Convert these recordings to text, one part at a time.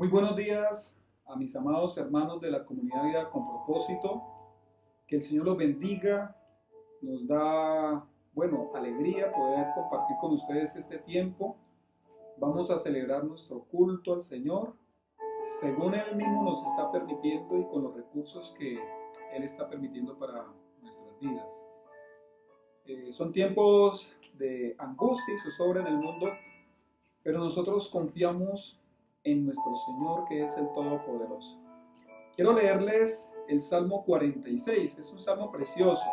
Muy buenos días a mis amados hermanos de la comunidad Vida con Propósito. Que el Señor los bendiga. Nos da, alegría poder compartir con ustedes este tiempo. Vamos a celebrar nuestro culto al Señor, según Él mismo nos está permitiendo y con los recursos que Él está permitiendo para nuestras vidas. Son tiempos de angustia y zozobra en el mundo, pero nosotros confiamos en nuestro Señor, que es el Todopoderoso. Quiero leerles el Salmo 46, es un salmo precioso.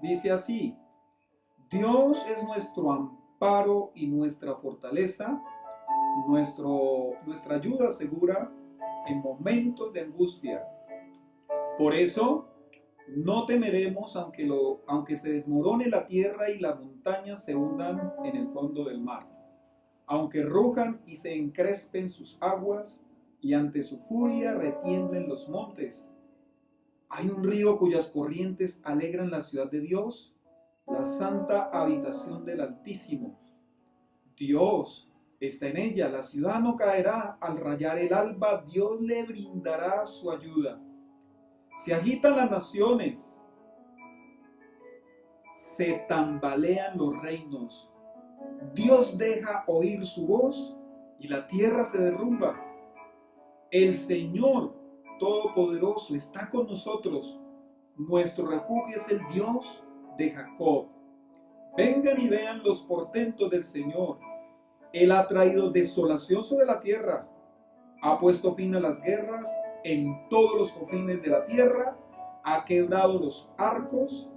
Dice así: Dios es nuestro amparo y nuestra fortaleza, nuestra ayuda segura en momentos de angustia. Por eso no temeremos aunque se desmorone la tierra y las montañas se hundan en el fondo del mar. Aunque rujan y se encrespen sus aguas, y ante su furia retiemblen los montes. Hay un río cuyas corrientes alegran la ciudad de Dios, la santa habitación del Altísimo. Dios está en ella, la ciudad no caerá. Al rayar el alba, Dios le brindará su ayuda. Se agitan las naciones, se tambalean los reinos. Dios deja oír su voz y la tierra se derrumba. El Señor Todopoderoso está con nosotros. Nuestro refugio es el Dios de Jacob. Vengan y vean los portentos del Señor. Él ha traído desolación sobre la tierra. Ha puesto fin a las guerras en todos los confines de la tierra. Ha quebrado los arcos.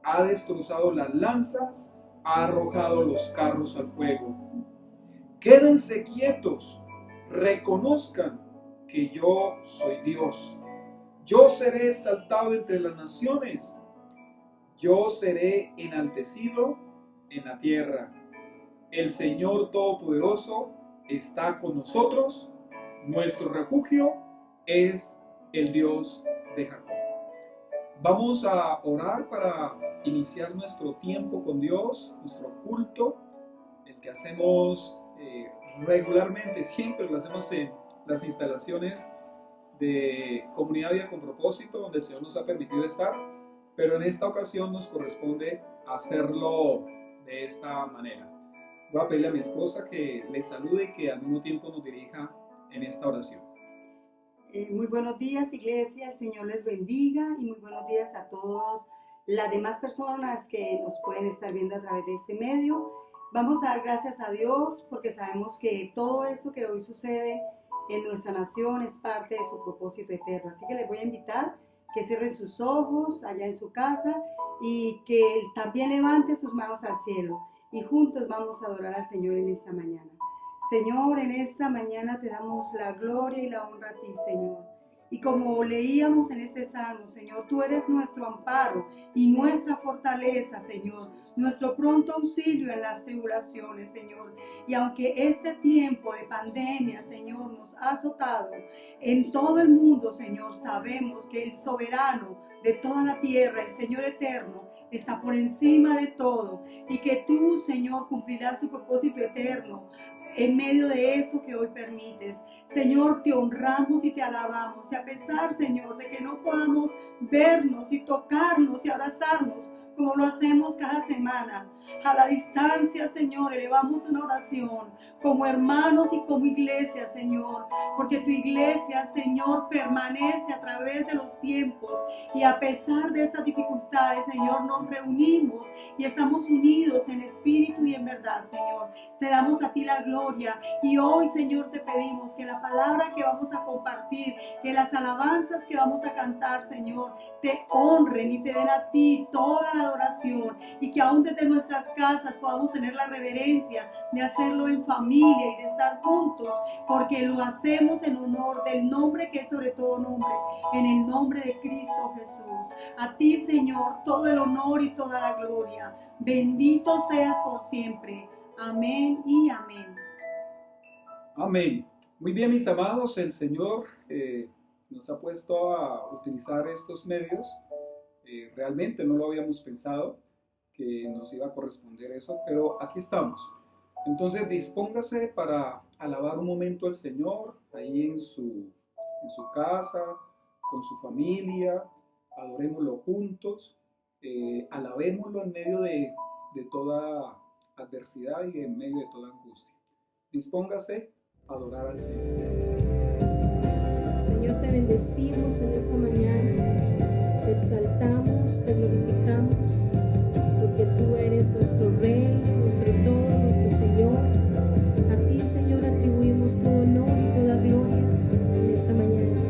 Ha destrozado las lanzas. Ha arrojado los carros al fuego. Quédense quietos, reconozcan que yo soy Dios. Yo seré exaltado entre las naciones, yo seré enaltecido en la tierra. El Señor Todopoderoso está con nosotros, nuestro refugio es el Dios de Jacob. Vamos a orar para iniciar nuestro tiempo con Dios, nuestro culto, el que hacemos regularmente, siempre lo hacemos en las instalaciones de Comunidad Vida con Propósito, donde el Señor nos ha permitido estar, pero en esta ocasión nos corresponde hacerlo de esta manera. Voy a pedirle a mi esposa que le salude y que al mismo tiempo nos dirija en esta oración. Muy buenos días, iglesia, el Señor les bendiga y muy buenos días a todas las demás personas que nos pueden estar viendo a través de este medio. Vamos a dar gracias a Dios porque sabemos que todo esto que hoy sucede en nuestra nación es parte de su propósito eterno. Así que les voy a invitar que cierren sus ojos allá en su casa y que también levante sus manos al cielo y juntos vamos a adorar al Señor en esta mañana. Señor, en esta mañana te damos la gloria y la honra a ti, Señor. Y como leíamos en este salmo, Señor, tú eres nuestro amparo y nuestra fortaleza, Señor, nuestro pronto auxilio en las tribulaciones, Señor. Y aunque este tiempo de pandemia, Señor, nos ha azotado en todo el mundo, Señor, sabemos que el soberano de toda la tierra, el Señor eterno, está por encima de todo y que tú, Señor, cumplirás tu propósito eterno en medio de esto que hoy permites. Señor, te honramos y te alabamos. Y a pesar, Señor, de que no podamos vernos y tocarnos y abrazarnos como lo hacemos cada semana, a la distancia, Señor, elevamos una oración como hermanos y como iglesia, Señor, porque tu iglesia, Señor, permanece a través de los tiempos y a pesar de estas dificultades, Señor, nos reunimos y estamos unidos en espíritu y en verdad, Señor. Te damos a ti la gloria y hoy, Señor, te pedimos que la palabra que vamos a compartir, que las alabanzas que vamos a cantar, Señor, te honren y te den a ti toda la adoración y que aún desde nuestras casas podamos tener la reverencia de hacerlo en familia y de estar juntos, porque lo hacemos en honor del nombre que es sobre todo nombre, en el nombre de Cristo Jesús. A ti, Señor, todo el honor y toda la gloria. Bendito seas por siempre. Amén y amén. Amén. Muy bien, mis amados, el Señor nos ha puesto a utilizar estos medios. Realmente no lo habíamos pensado que nos iba a corresponder eso, pero aquí estamos. Entonces dispóngase para alabar un momento al Señor, ahí en su casa, con su familia, adorémoslo juntos, alabémoslo en medio de toda adversidad y en medio de toda angustia. Dispóngase a adorar al Señor. Señor, te bendecimos en esta mañana, te exaltamos, te glorificamos, porque tú eres nuestro Rey, nuestro todo, nuestro Señor. A ti, Señor, atribuimos todo honor y toda gloria en esta mañana.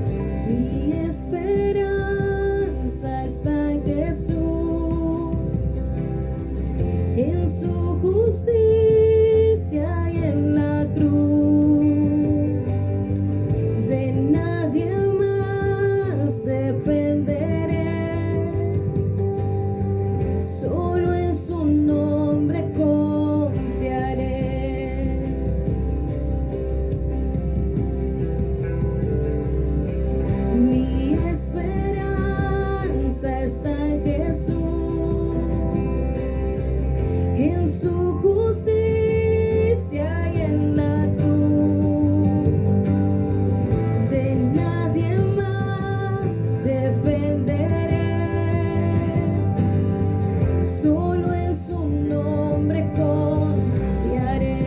Mi esperanza está en Jesús, en su justicia y en la cruz. De nadie más dependeré, solo en su nombre confiaré. Mi esperanza está en Jesús, en su justicia y en la cruz. De nadie más dependeré, solo en su nombre confiaré.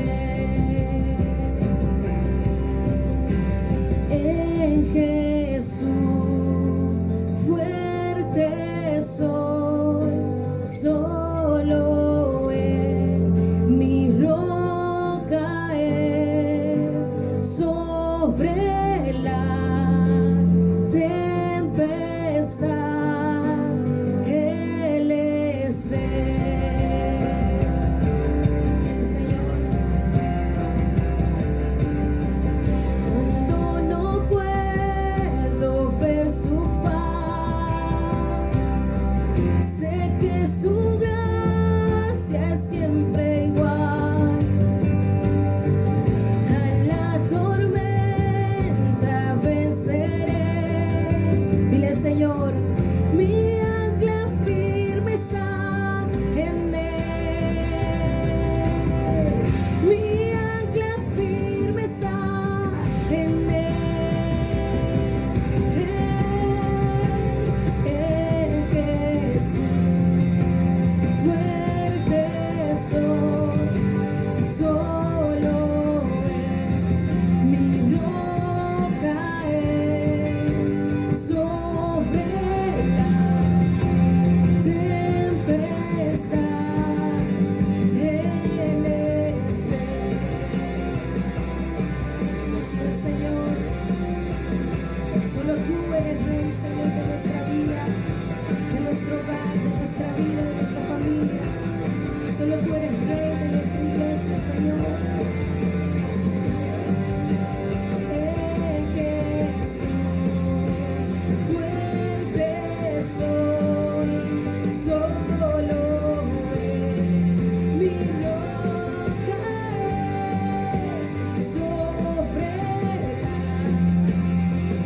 En Jesús fuerte soy, solo Él mi roca es. Sobre la tempestad Él es Rey. Sí, Señor. Cuando no puedo ver su faz, sé que su gracia es siempre igual. A la tormenta venceré. Dile, Señor, mi ancla firme está en Él. Mi ancla firme está en Él. En Jesús fuerte soy, solo Él mi roca es. Sobre la tempestad Él es Rey. Así es, Señor. Solo tú eres Rey, Señor, de nuestra vida, de nuestro hogar, de nuestra vida, de nuestra familia. Solo tú eres Rey de nuestra iglesia, Señor. En Jesús fuerte soy, solo Él mi roca es. Sobre la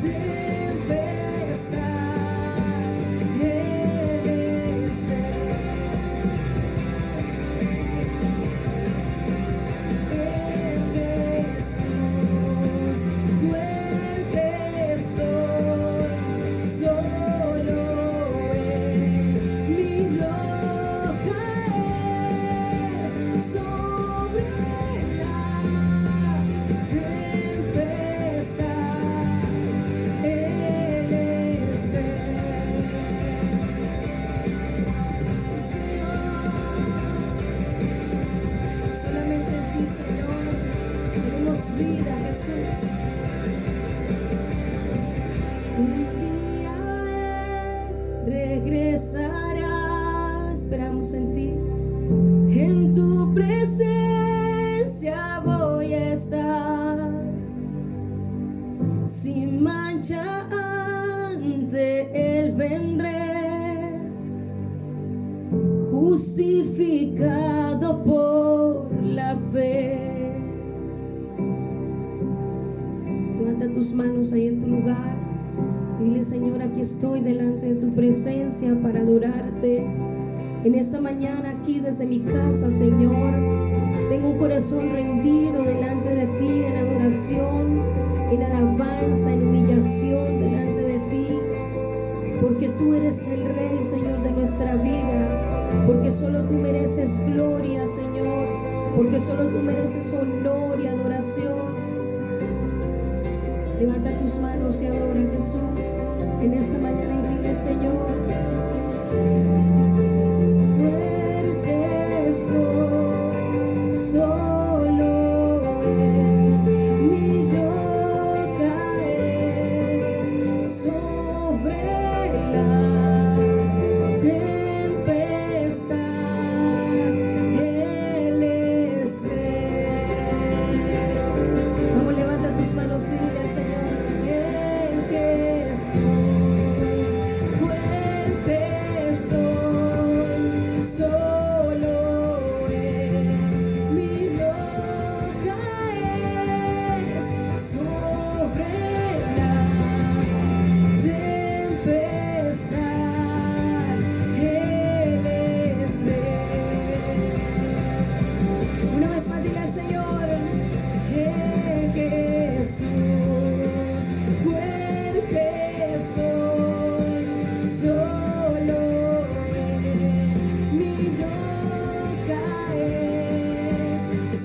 tempestad Él es Rey. regresará. Esperamos en ti. En tu presencia voy a estar, sin mancha ante Él vendré, justificado por la fe. Levanta tus manos ahí en tu lugar. Dile: Señor, aquí estoy delante de tu presencia para adorarte. En esta mañana aquí desde mi casa, Señor, Tengo un corazón rendido delante de ti en adoración, en alabanza, en humillación delante de ti. Porque tú eres el Rey, Señor, de nuestra vida. Porque solo tú mereces gloria, Señor. Porque solo tú mereces honor y adoración. Levanta tus manos y adora a Jesús en esta mañana y dile, Señor, fuerte soy, solo en mi roca es, sobre la tempestad Él es rey. Vamos, levanta tus manos y dile, Señor, en Jesús, fuerte soy, solo en mi roca es, sobre la tempestad Él es rey. Una vez más dile al Señor, en Jesús, fuerte soy, solo en mi roca es,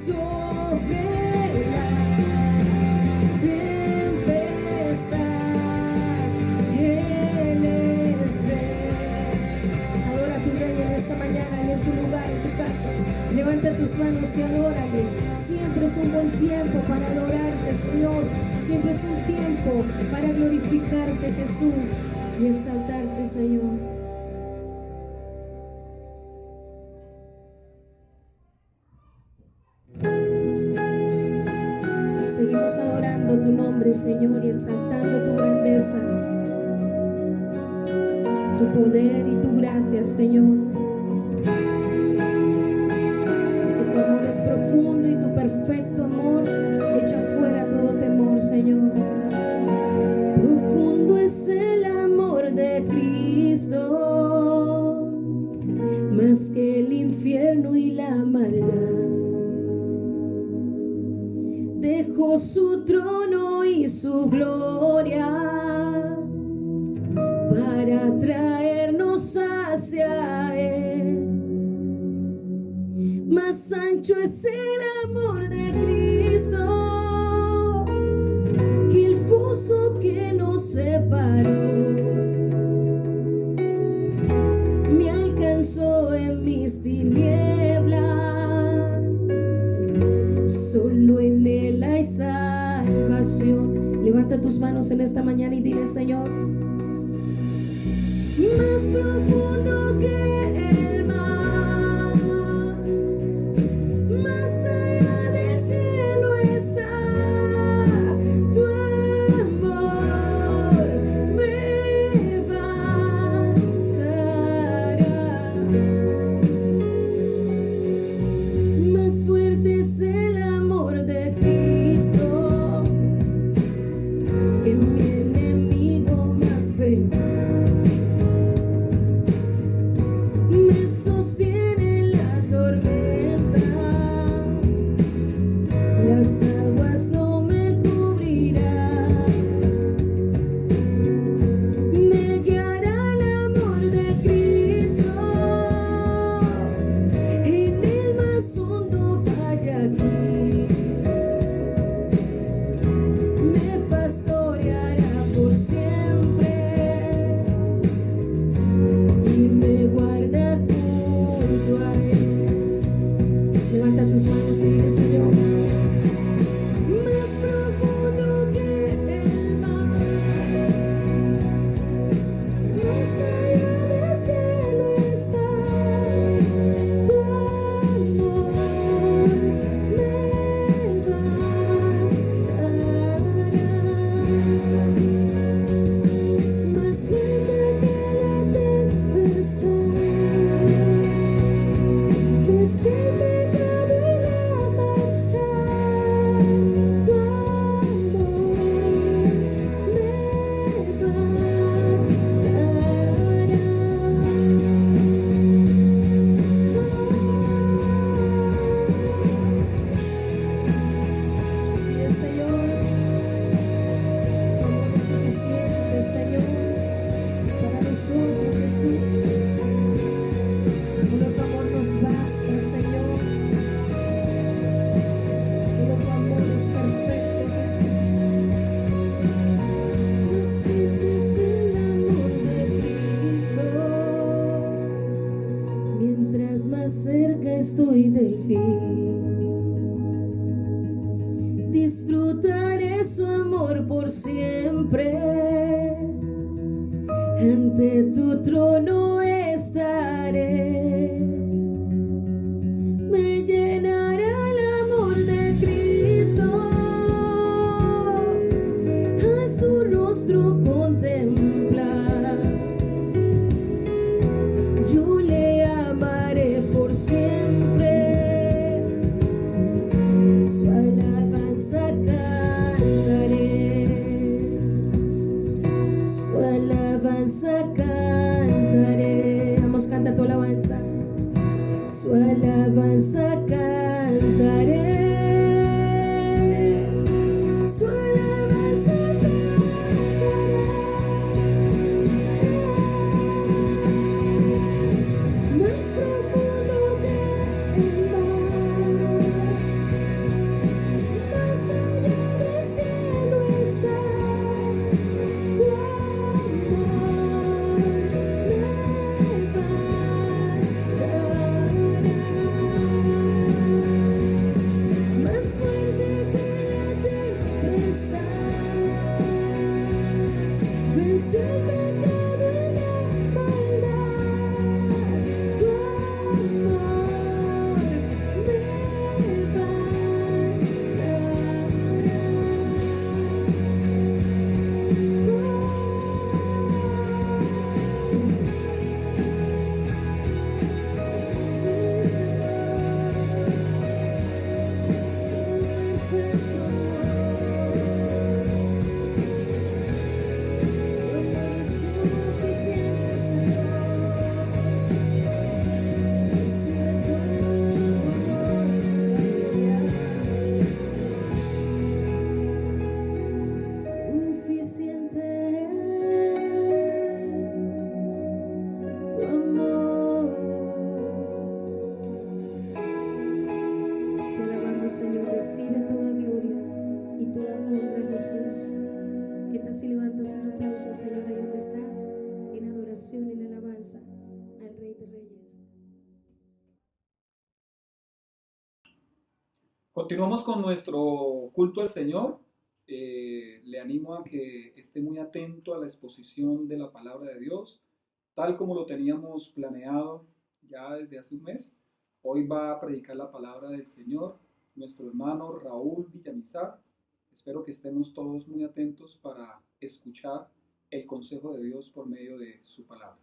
sobre la tempestad Él es rey. Adora a tu Rey en esta mañana y en tu lugar, en tu casa. Levanta tus manos y adórale. Siempre es un buen tiempo para adorarte, Señor. Siempre es un tiempo para glorificarte, Jesús, y exaltarte, Señor. Seguimos adorando tu nombre, Señor, y exaltando tu grandeza, tu poder y tu gracia, Señor. Que tu amor es profundo y tu perfecto amor echa fuera todo temor, Señor. Profundo es el amor de Cristo, más que el infierno y la maldad. Dejó su trono y su gloria para traernos hacia Él. Más ancho es el amor de Cristo que el foso que nos separó. Me alcanzó en mis tinieblas, solo en Él hay salvación. Levanta tus manos en esta mañana y dile, Señor, más profundo que el mar, más allá del cielo está tu amor, me bastará. Más fuerte es el amor de Cristo que mi enemigo más feroz. disfrutaré su amor por siempre. Ante tu trono estaré, me llenará el amor de Cristo, al su rostro contemplar. Yo le amaré por siempre, su alabanza cantaré, su alabanza cantaré. Vamos, canta tu alabanza. Su alabanza cantaré, su alabanza cantaré. Más profundo que el mar, más allá del cielo está tu amor, más fuerte que la tempestad, venció el pecado y la maldad. Tu amor me Señor, recibe toda gloria y toda honra, Jesús. ¿Qué tal si levantas un aplauso al Señor ahí donde estás? En adoración, en alabanza al Rey de Reyes. Continuamos con nuestro culto al Señor. Le animo a que esté muy atento a la exposición de la palabra de Dios, tal como lo teníamos planeado ya desde hace un mes. Hoy va a predicar la palabra del Señor nuestro hermano Raúl Villamizar. Espero que estemos todos muy atentos para escuchar el consejo de Dios por medio de su palabra.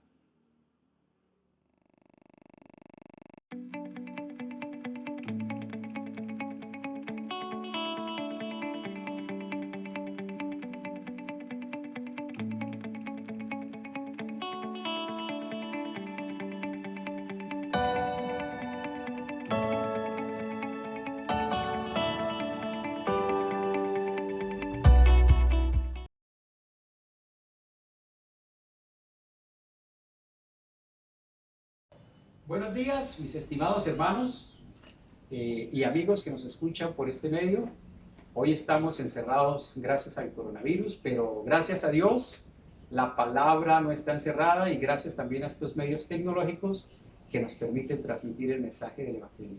Buenos días, mis estimados hermanos y amigos que nos escuchan por este medio. Hoy estamos encerrados gracias al coronavirus, pero gracias a Dios la palabra no está encerrada y gracias también a estos medios tecnológicos que nos permiten transmitir el mensaje del Evangelio.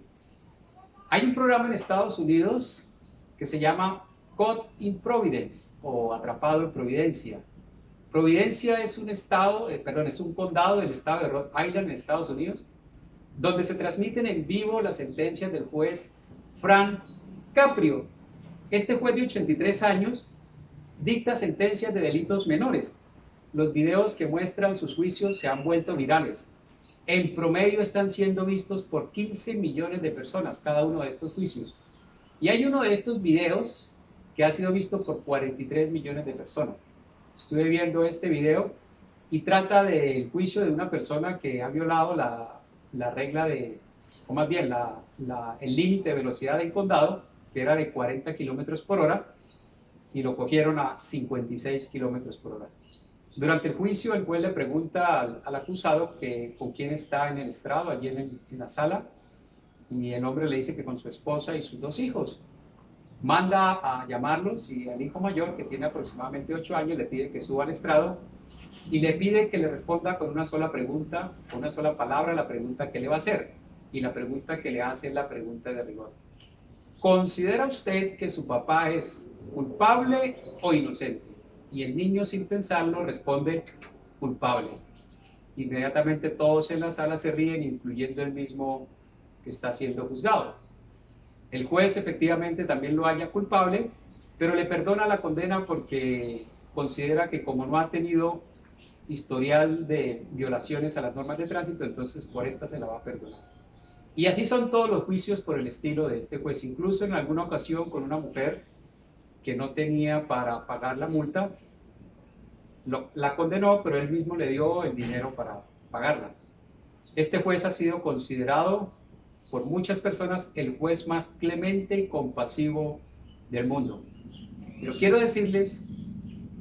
Hay un programa en Estados Unidos que se llama Caught in Providence o Atrapado en Providencia. Providencia es un condado del estado de Rhode Island en Estados Unidos, donde se transmiten en vivo las sentencias del juez Frank Caprio. Este juez de 83 años dicta sentencias de delitos menores. Los videos que muestran sus juicios se han vuelto virales. En promedio están siendo vistos por 15 millones de personas cada uno de estos juicios. Y hay uno de estos videos que ha sido visto por 43 millones de personas. Estuve viendo este video y trata del juicio de una persona que ha violado la regla o más bien el límite de velocidad del condado, que era de 40 kilómetros por hora, y lo cogieron a 56 kilómetros por hora. Durante el juicio, el juez le pregunta al acusado con quién está en el estrado, allí en la sala, y el hombre le dice que con su esposa y sus 2 hijos. Manda a llamarlos y al hijo mayor, que tiene aproximadamente 8 años, le pide que suba al estrado y le pide que le responda con una sola pregunta, con una sola palabra, la pregunta que le va a hacer. Y la pregunta que le hace es la pregunta de rigor. ¿considera usted que su papá es culpable o inocente? Y el niño, sin pensarlo, responde culpable. Inmediatamente todos en la sala se ríen, incluyendo el mismo que está siendo juzgado. El juez efectivamente también lo halla culpable, pero le perdona la condena porque considera que como no ha tenido historial de violaciones a las normas de tránsito, entonces por esta se la va a perdonar. Y así son todos los juicios por el estilo de este juez. Incluso en alguna ocasión con una mujer que no tenía para pagar la multa, la condenó, pero él mismo le dio el dinero para pagarla. Este juez ha sido considerado por muchas personas el juez más clemente y compasivo del mundo. Pero quiero decirles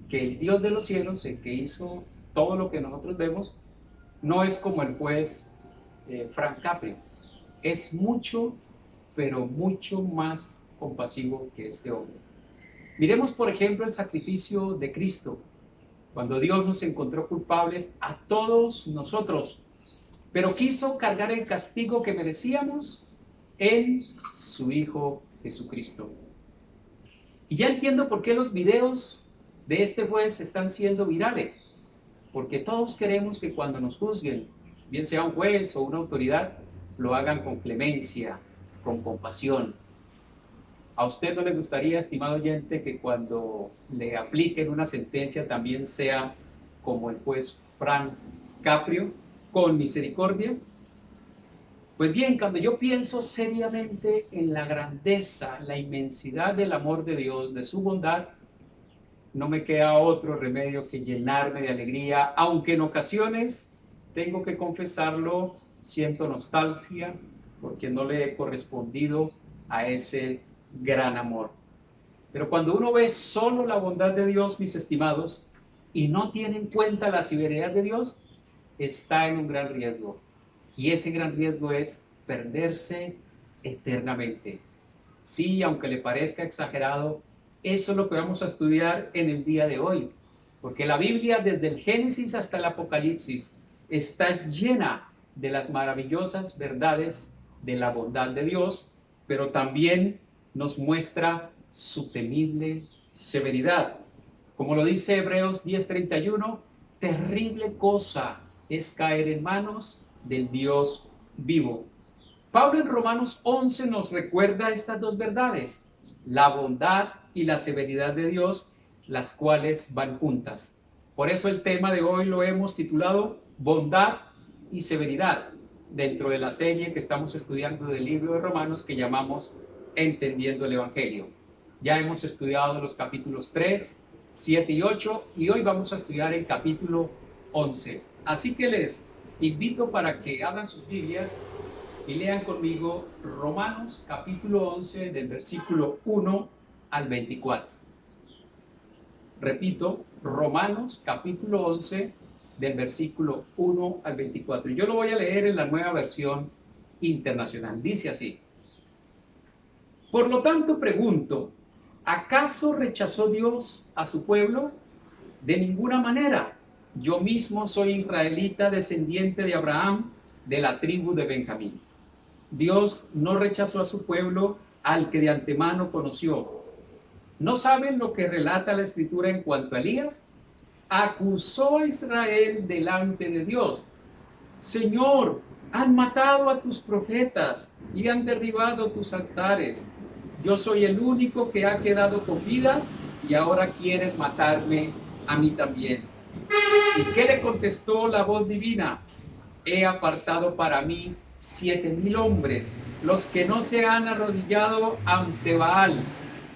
que el Dios de los cielos, el que hizo todo lo que nosotros vemos, no es como el juez Frank Capri. Es mucho, pero mucho más compasivo que este hombre. Miremos, por ejemplo, el sacrificio de Cristo, cuando Dios nos encontró culpables a todos nosotros, pero quiso cargar el castigo que merecíamos en su Hijo Jesucristo. Y ya entiendo por qué los videos de este juez están siendo virales, porque todos queremos que cuando nos juzguen, bien sea un juez o una autoridad, lo hagan con clemencia, con compasión. ¿A usted no le gustaría, estimado oyente, que cuando le apliquen una sentencia también sea como el juez Frank Caprio, con misericordia? Pues bien, cuando yo pienso seriamente en la grandeza, la inmensidad del amor de Dios, de su bondad, no me queda otro remedio que llenarme de alegría, aunque en ocasiones, tengo que confesarlo, siento nostalgia porque no le he correspondido a ese gran amor. Pero cuando uno ve solo la bondad de Dios, mis estimados, y no tiene en cuenta la severidad de Dios, está en un gran riesgo. Y ese gran riesgo es perderse eternamente. Sí, aunque le parezca exagerado, eso es lo que vamos a estudiar en el día de hoy. Porque la Biblia, desde el Génesis hasta el Apocalipsis, está llena de las maravillosas verdades de la bondad de Dios, pero también nos muestra su temible severidad. Como lo dice Hebreos 10:31, terrible cosa es caer en manos del Dios vivo. Pablo en Romanos 11 nos recuerda estas dos verdades, la bondad y la severidad de Dios, las cuales van juntas. Por eso el tema de hoy lo hemos titulado Bondad y Severidad, dentro de la serie que estamos estudiando del libro de Romanos que llamamos Entendiendo el Evangelio. Ya hemos estudiado los capítulos 3, 7 y 8 y hoy vamos a estudiar el capítulo 11. Así que les invito para que abran sus Biblias y lean conmigo Romanos capítulo 11 del versículo 1 al 24. Repito, Romanos capítulo 11 del versículo 1 al 24. Yo lo voy a leer en la Nueva Versión Internacional. Dice así: Por lo tanto pregunto, ¿acaso rechazó Dios a su pueblo? De ninguna manera. Yo mismo soy israelita, descendiente de Abraham, de la tribu de Benjamín. Dios no rechazó a su pueblo al que de antemano conoció. ¿No saben lo que relata la Escritura en cuanto a Elías? Acusó a Israel delante de Dios. Señor, han matado a tus profetas y han derribado tus altares. Yo soy el único que ha quedado con vida y ahora quieren matarme a mí también. ¿Y qué le contestó la voz divina? He apartado para mí 7,000 hombres, los que no se han arrodillado ante Baal.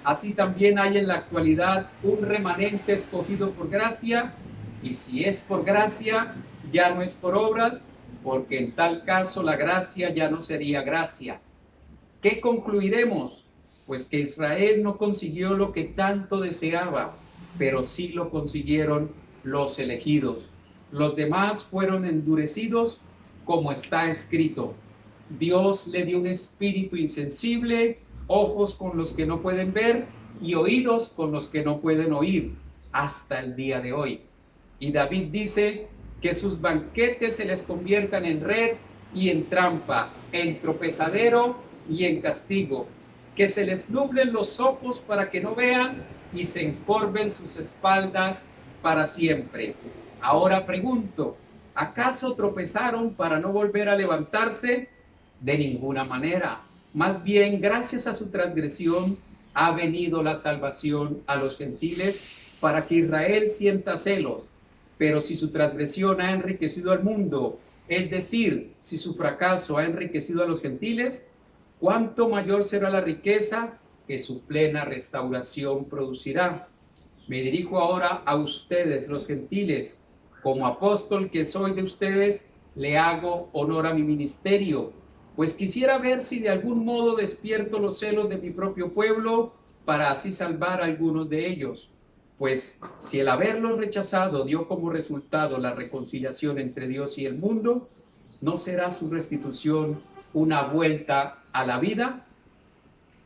Así también hay en la actualidad un remanente escogido por gracia, y si es por gracia, ya no es por obras, porque en tal caso la gracia ya no sería gracia. ¿Qué concluiremos? Pues que Israel no consiguió lo que tanto deseaba, pero sí lo consiguieron los elegidos. Los demás fueron endurecidos, como está escrito. Dios le dio un espíritu insensible, ojos con los que no pueden ver y oídos con los que no pueden oír, hasta el día de hoy. Y David dice que sus banquetes se les conviertan en red y en trampa, en tropezadero y en castigo, que se les nublen los ojos para que no vean y se encorven sus espaldas para siempre. Ahora pregunto, ¿acaso tropezaron para no volver a levantarse? De ninguna manera. Más bien, gracias a su transgresión, ha venido la salvación a los gentiles para que Israel sienta celos. Pero si su transgresión ha enriquecido al mundo, es decir, si su fracaso ha enriquecido a los gentiles, ¿cuánto mayor será la riqueza que su plena restauración producirá? Me dirijo ahora a ustedes, los gentiles. Como apóstol que soy de ustedes, le hago honor a mi ministerio, pues quisiera ver si de algún modo despierto los celos de mi propio pueblo para así salvar a algunos de ellos. Pues si el haberlos rechazado dio como resultado la reconciliación entre Dios y el mundo, ¿no será su restitución una vuelta a la vida?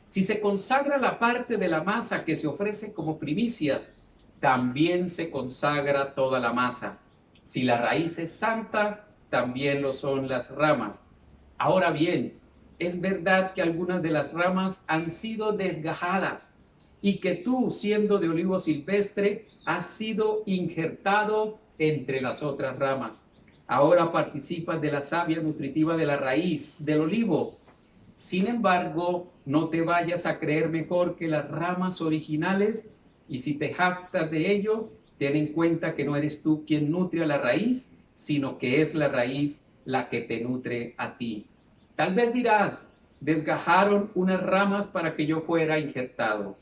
Si se consagra la parte de la masa que se ofrece como primicias, también se consagra toda la masa. Si la raíz es santa, también lo son las ramas. Ahora bien, es verdad que algunas de las ramas han sido desgajadas y que tú, siendo de olivo silvestre, has sido injertado entre las otras ramas. Ahora participas de la savia nutritiva de la raíz del olivo. Sin embargo, no te vayas a creer mejor que las ramas originales, y si te jactas de ello, ten en cuenta que no eres tú quien nutre a la raíz, sino que es la raíz la que te nutre a ti. Tal vez dirás, desgajaron unas ramas para que yo fuera injertado.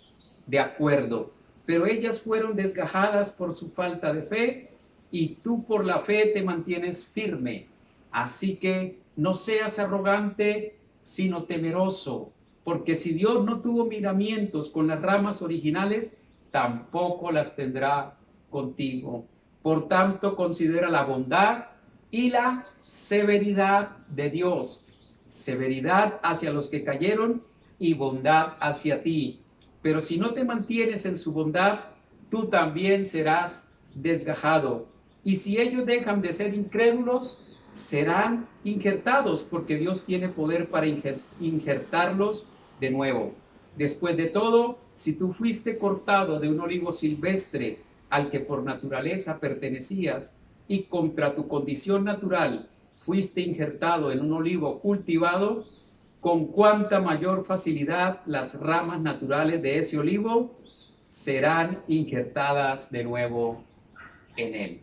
De acuerdo, pero ellas fueron desgajadas por su falta de fe, y tú por la fe te mantienes firme. Así que no seas arrogante, sino temeroso, porque si Dios no tuvo miramientos con las ramas originales, tampoco las tendrá contigo. Por tanto, considera la bondad y la severidad de Dios. Severidad hacia los que cayeron y bondad hacia ti. Pero si no te mantienes en su bondad, tú también serás desgajado. Y si ellos dejan de ser incrédulos, serán injertados, porque Dios tiene poder para injertarlos de nuevo. Después de todo, si tú fuiste cortado de un olivo silvestre al que por naturaleza pertenecías, y contra tu condición natural fuiste injertado en un olivo cultivado, con cuánta mayor facilidad las ramas naturales de ese olivo serán injertadas de nuevo en él.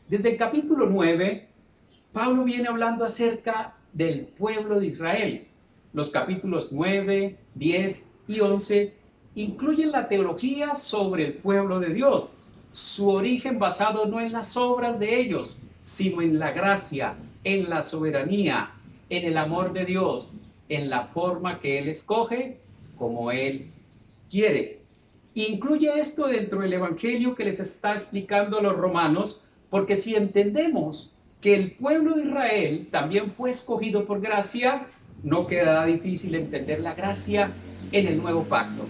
Desde el capítulo 9, Pablo viene hablando acerca del pueblo de Israel. Los capítulos 9, 10 y 11 incluyen la teología sobre el pueblo de Dios, su origen basado no en las obras de ellos, sino en la gracia, en la soberanía, en el amor de Dios, en la forma que Él escoge, como Él quiere. Incluye esto dentro del evangelio que les está explicando a los romanos, porque si entendemos que el pueblo de Israel también fue escogido por gracia, no quedará difícil entender la gracia en el nuevo pacto.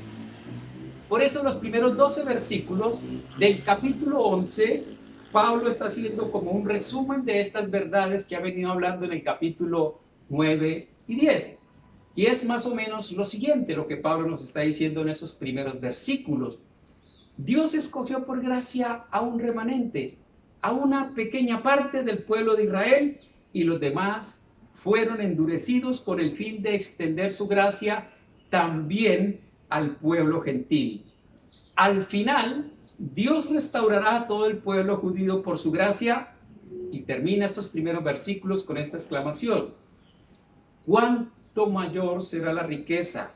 Por eso en los primeros 12 versículos del capítulo 11, Pablo está haciendo como un resumen de estas verdades que ha venido hablando en el capítulo 9 y 10. Y es más o menos lo siguiente lo que Pablo nos está diciendo en esos primeros versículos. Dios escogió por gracia a un remanente, a una pequeña parte del pueblo de Israel, y los demás fueron endurecidos con el fin de extender su gracia también al pueblo gentil. Al final, Dios restaurará a todo el pueblo judío por su gracia, y termina estos primeros versículos con esta exclamación: ¿cuánto mayor será la riqueza,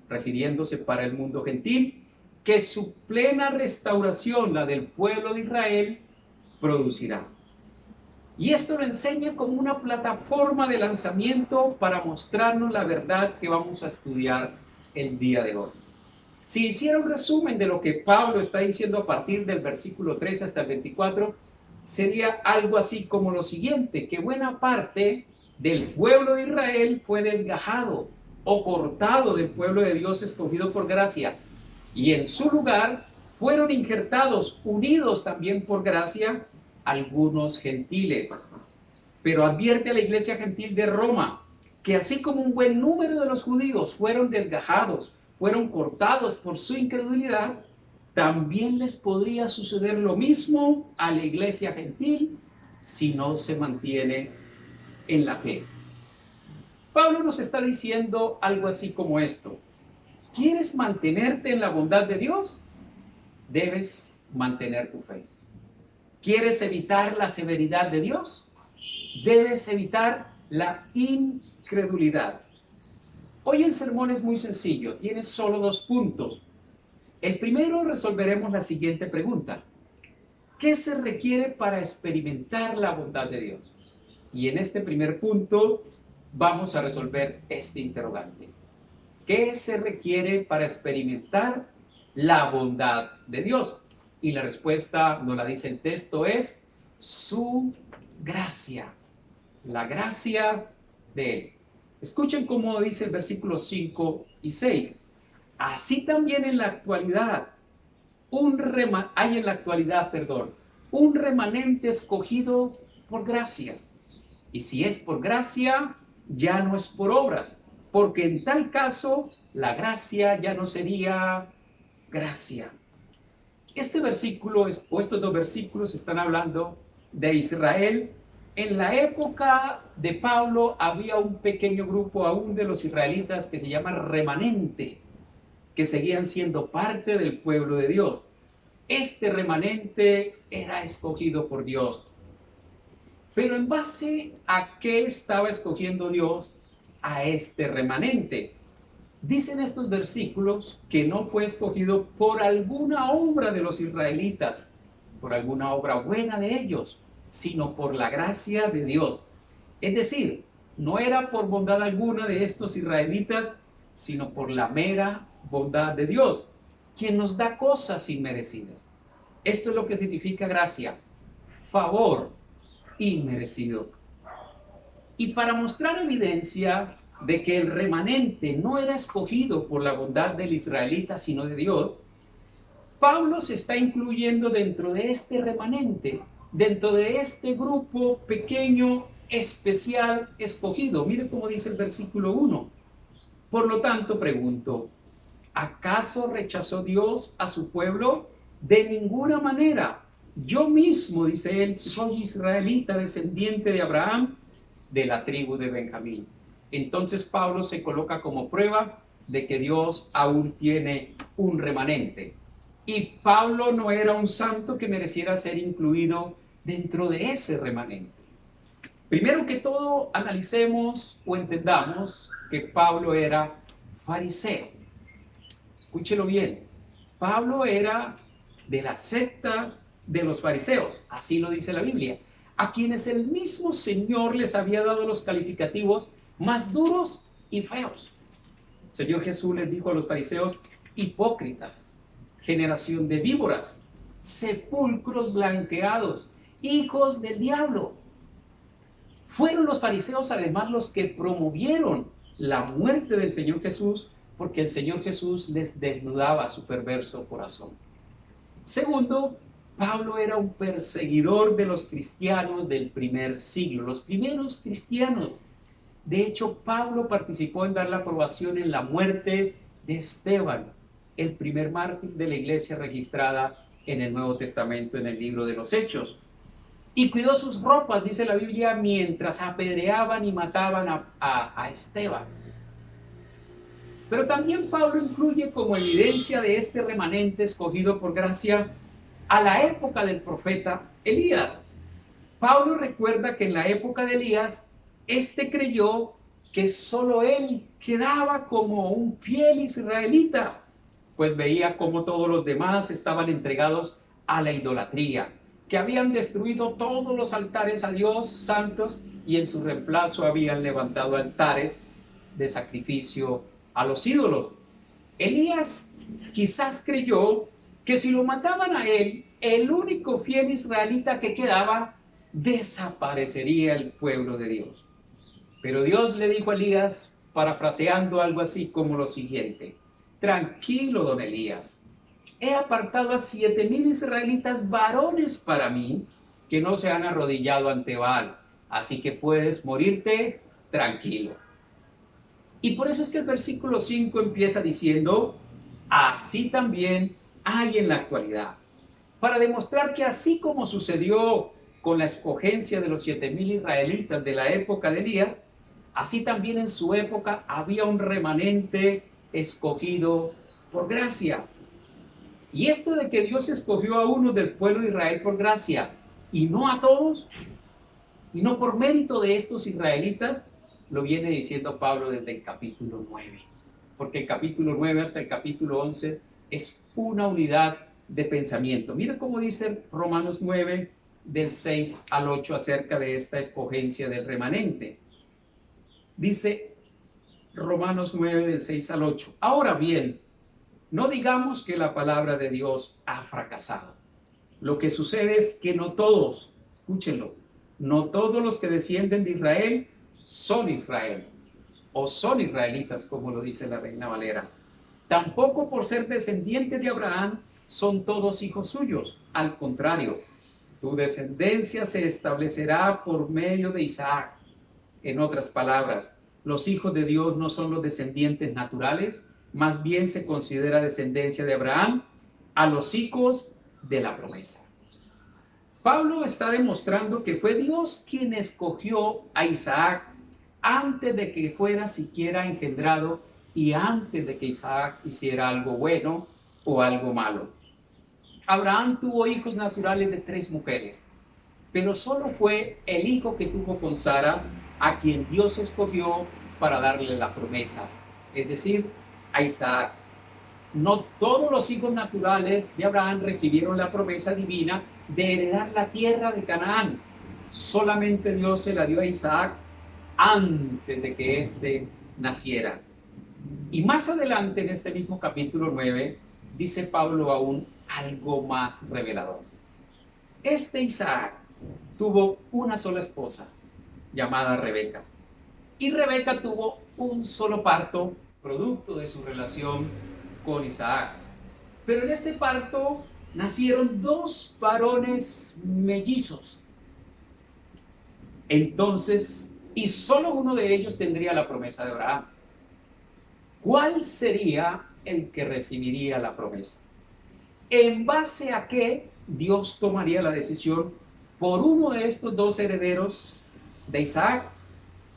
refiriéndose para el mundo gentil, que su plena restauración, la del pueblo de Israel, producirá? Y esto lo enseña como una plataforma de lanzamiento para mostrarnos la verdad que vamos a estudiar el día de hoy. Si hiciera un resumen de lo que Pablo está diciendo a partir del versículo 3 hasta el 24, sería algo así como lo siguiente: que buena parte del pueblo de Israel fue desgajado o cortado del pueblo de Dios escogido por gracia, y en su lugar fueron injertados, unidos también por gracia, algunos gentiles. Pero advierte a la iglesia gentil de Roma: que así como un buen número de los judíos fueron desgajados, fueron cortados por su incredulidad, también les podría suceder lo mismo a la iglesia gentil si no se mantiene en la fe. Pablo nos está diciendo algo así como esto: ¿quieres mantenerte en la bondad de Dios? Debes mantener tu fe. ¿Quieres evitar la severidad de Dios? Debes evitar la incredulidad. Hoy el sermón es muy sencillo, tiene solo 2 puntos. El primero, resolveremos la siguiente pregunta: ¿qué se requiere para experimentar la bondad de Dios? Y en este primer punto vamos a resolver este interrogante: ¿qué se requiere para experimentar la bondad de Dios? Y la respuesta, nos la dice el texto, es su gracia, la gracia de Él. Escuchen cómo dice el versículo 5 y 6. Así también en la actualidad, hay en la actualidad, un remanente escogido por gracia. Y si es por gracia, ya no es por obras, porque en tal caso la gracia ya no sería gracia. Este versículo, o estos 2 versículos, están hablando de Israel. En la época de Pablo había un pequeño grupo aún de los israelitas que se llama remanente, que seguían siendo parte del pueblo de Dios. Este remanente era escogido por Dios. Pero ¿en base a qué estaba escogiendo Dios a este remanente? Dicen estos versículos que no fue escogido por alguna obra de los israelitas, por alguna obra buena de ellos, sino por la gracia de Dios. Es decir, no era por bondad alguna de estos israelitas, sino por la mera bondad de Dios, quien nos da cosas inmerecidas. Esto es lo que significa gracia: favor inmerecido. Y para mostrar evidencia de que el remanente no era escogido por la bondad del israelita, sino de Dios, Pablo se está incluyendo dentro de este remanente, dentro de este grupo pequeño, especial, escogido. Mire cómo dice el versículo 1. Por lo tanto, pregunto, ¿acaso rechazó Dios a su pueblo? De ninguna manera. Yo mismo, dice él, soy israelita, descendiente de Abraham, de la tribu de Benjamín. Entonces Pablo se coloca como prueba de que Dios aún tiene un remanente. Y Pablo no era un santo que mereciera ser incluido dentro de ese remanente. Primero que todo, analicemos o entendamos que Pablo era fariseo. Escúchelo bien. Pablo era de la secta de los fariseos, así lo dice la Biblia, a quienes el mismo Señor les había dado los calificativos más duros y feos. El Señor Jesús les dijo a los fariseos: hipócritas, generación de víboras, sepulcros blanqueados, hijos del diablo. Fueron los fariseos además los que promovieron la muerte del Señor Jesús, porque el Señor Jesús les desnudaba su perverso corazón. Segundo, Pablo era un perseguidor de los cristianos del primer siglo, los primeros cristianos. De hecho, Pablo participó en dar la aprobación en la muerte de Esteban, el primer mártir de la iglesia registrada en el Nuevo Testamento, en el libro de los Hechos. Y cuidó sus ropas, dice la Biblia, mientras apedreaban y mataban a Esteban. Pero también Pablo incluye como evidencia de este remanente escogido por gracia a la época del profeta Elías. Pablo recuerda que en la época de Elías, este creyó que solo él quedaba como un fiel israelita, pues veía cómo todos los demás estaban entregados a la idolatría, que habían destruido todos los altares a Dios santos y en su reemplazo habían levantado altares de sacrificio a los ídolos. Elías quizás creyó que si lo mataban a él, el único fiel israelita que quedaba, desaparecería el pueblo de Dios. Pero Dios le dijo a Elías, parafraseando algo así como lo siguiente: tranquilo, don Elías, he apartado a 7,000 israelitas varones para mí, que no se han arrodillado ante Baal, así que puedes morirte tranquilo. Y por eso es que el versículo 5 empieza diciendo, así también hay en la actualidad. Para demostrar que así como sucedió con la escogencia de los 7,000 israelitas de la época de Elías, así también en su época había un remanente escogido por gracia. Y esto de que Dios escogió a uno del pueblo de Israel por gracia y no a todos, y no por mérito de estos israelitas, lo viene diciendo Pablo desde el capítulo 9. Porque el capítulo 9 hasta el capítulo 11 es una unidad de pensamiento. Mira cómo dice Romanos 9 del 6 al 8 acerca de esta escogencia del remanente. Dice Romanos 9 del 6 al 8. Ahora bien, no digamos que la palabra de Dios ha fracasado. Lo que sucede es que no todos, escúchenlo, no todos los que descienden de Israel son Israel, o son israelitas, como lo dice la Reina Valera. Tampoco por ser descendientes de Abraham son todos hijos suyos. Al contrario, tu descendencia se establecerá por medio de Isaac. En otras palabras, los hijos de Dios no son los descendientes naturales, más bien se considera descendencia de Abraham a los hijos de la promesa. Pablo está demostrando que fue Dios quien escogió a Isaac antes de que fuera siquiera engendrado y antes de que Isaac hiciera algo bueno o algo malo. Abraham tuvo hijos naturales de 3 mujeres, pero solo fue el hijo que tuvo con Sara a quien Dios escogió para darle la promesa, es decir, a Isaac. No todos los hijos naturales de Abraham recibieron la promesa divina de heredar la tierra de Canaán. Solamente Dios se la dio a Isaac antes de que éste naciera. Y más adelante en este mismo capítulo 9 dice Pablo aún algo más revelador. Este Isaac tuvo una sola esposa llamada Rebeca, y Rebeca tuvo un solo parto producto de su relación con Isaac. Pero en este parto nacieron 2 varones mellizos. Entonces, y solo uno de ellos tendría la promesa de Abraham. ¿Cuál sería el que recibiría la promesa? ¿En base a qué Dios tomaría la decisión por uno de estos 2 herederos de Isaac?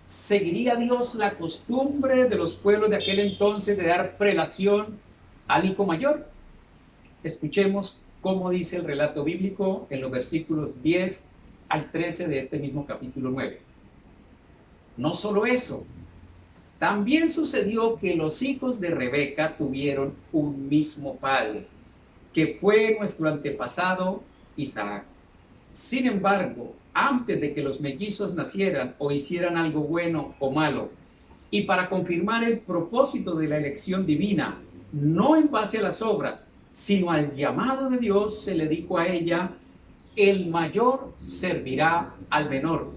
¿Seguiría Dios la costumbre de los pueblos de aquel entonces de dar prelación al hijo mayor? Escuchemos cómo dice el relato bíblico en los versículos 10 al 13 de este mismo capítulo 9. No solo eso, también sucedió que los hijos de Rebeca tuvieron un mismo padre, que fue nuestro antepasado Isaac. Sin embargo, antes de que los mellizos nacieran o hicieran algo bueno o malo, y para confirmar el propósito de la elección divina, no en base a las obras, sino al llamado de Dios, se le dijo a ella, el mayor servirá al menor.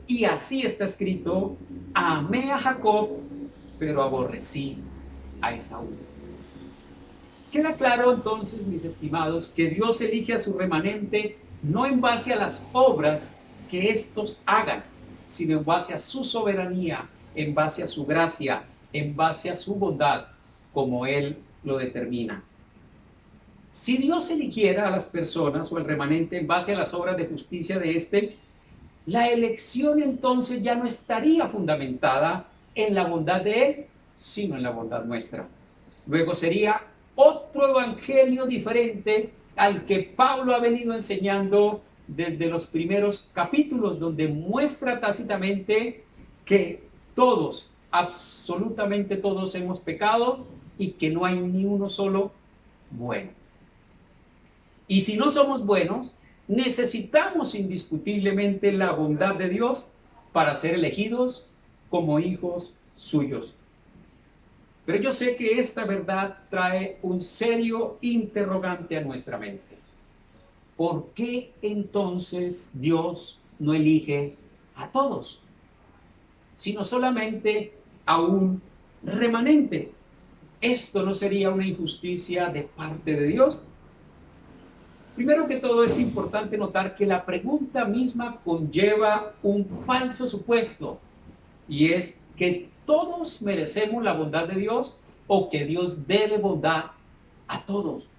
Y así está escrito, amé a Jacob, pero aborrecí a Esaú. Queda claro entonces, mis estimados, que Dios elige a su remanente no en base a las obras que éstos hagan, sino en base a su soberanía, en base a su gracia, en base a su bondad, como Él lo determina. Si Dios eligiera a las personas o el remanente en base a las obras de justicia de éste, la elección entonces ya no estaría fundamentada en la bondad de Él, sino en la bondad nuestra. Luego sería otro evangelio diferente al que Pablo ha venido enseñando desde los primeros capítulos, donde muestra tácitamente que todos, absolutamente todos hemos pecado y que no hay ni uno solo bueno. Y si no somos buenos, necesitamos indiscutiblemente la bondad de Dios para ser elegidos como hijos suyos. Pero yo sé que esta verdad trae un serio interrogante a nuestra mente. ¿Por qué entonces Dios no elige a todos, sino solamente a un remanente? ¿Esto no sería una injusticia de parte de Dios? Primero que todo, es importante notar que la pregunta misma conlleva un falso supuesto, y es que todos merecemos la bondad de Dios o que Dios debe bondad a todos.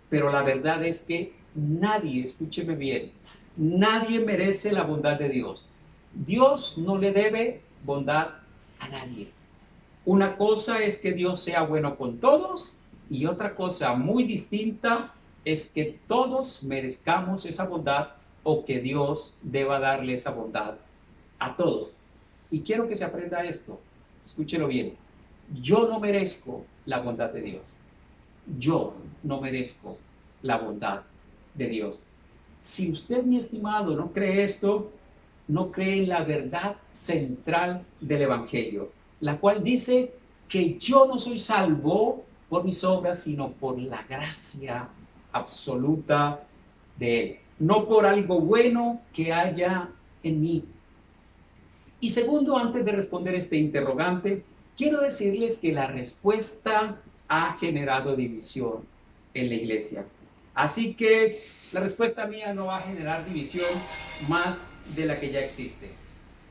Pero la verdad es que nadie, escúcheme bien, nadie merece la bondad de Dios. Dios no le debe bondad a nadie. Una cosa es que Dios sea bueno con todos y otra cosa muy distinta es que todos merezcamos esa bondad o que Dios deba darle esa bondad a todos. Y quiero que se aprenda esto, escúchelo bien. Yo no merezco la bondad de Dios. Yo no merezco la bondad de Dios. Si usted, mi estimado, no cree esto, no cree en la verdad central del Evangelio, la cual dice que yo no soy salvo por mis obras, sino por la gracia absoluta de Él, no por algo bueno que haya en mí. Y segundo, antes de responder este interrogante, quiero decirles que la respuesta ha generado división en la iglesia. Así que la respuesta mía no va a generar división más de la que ya existe.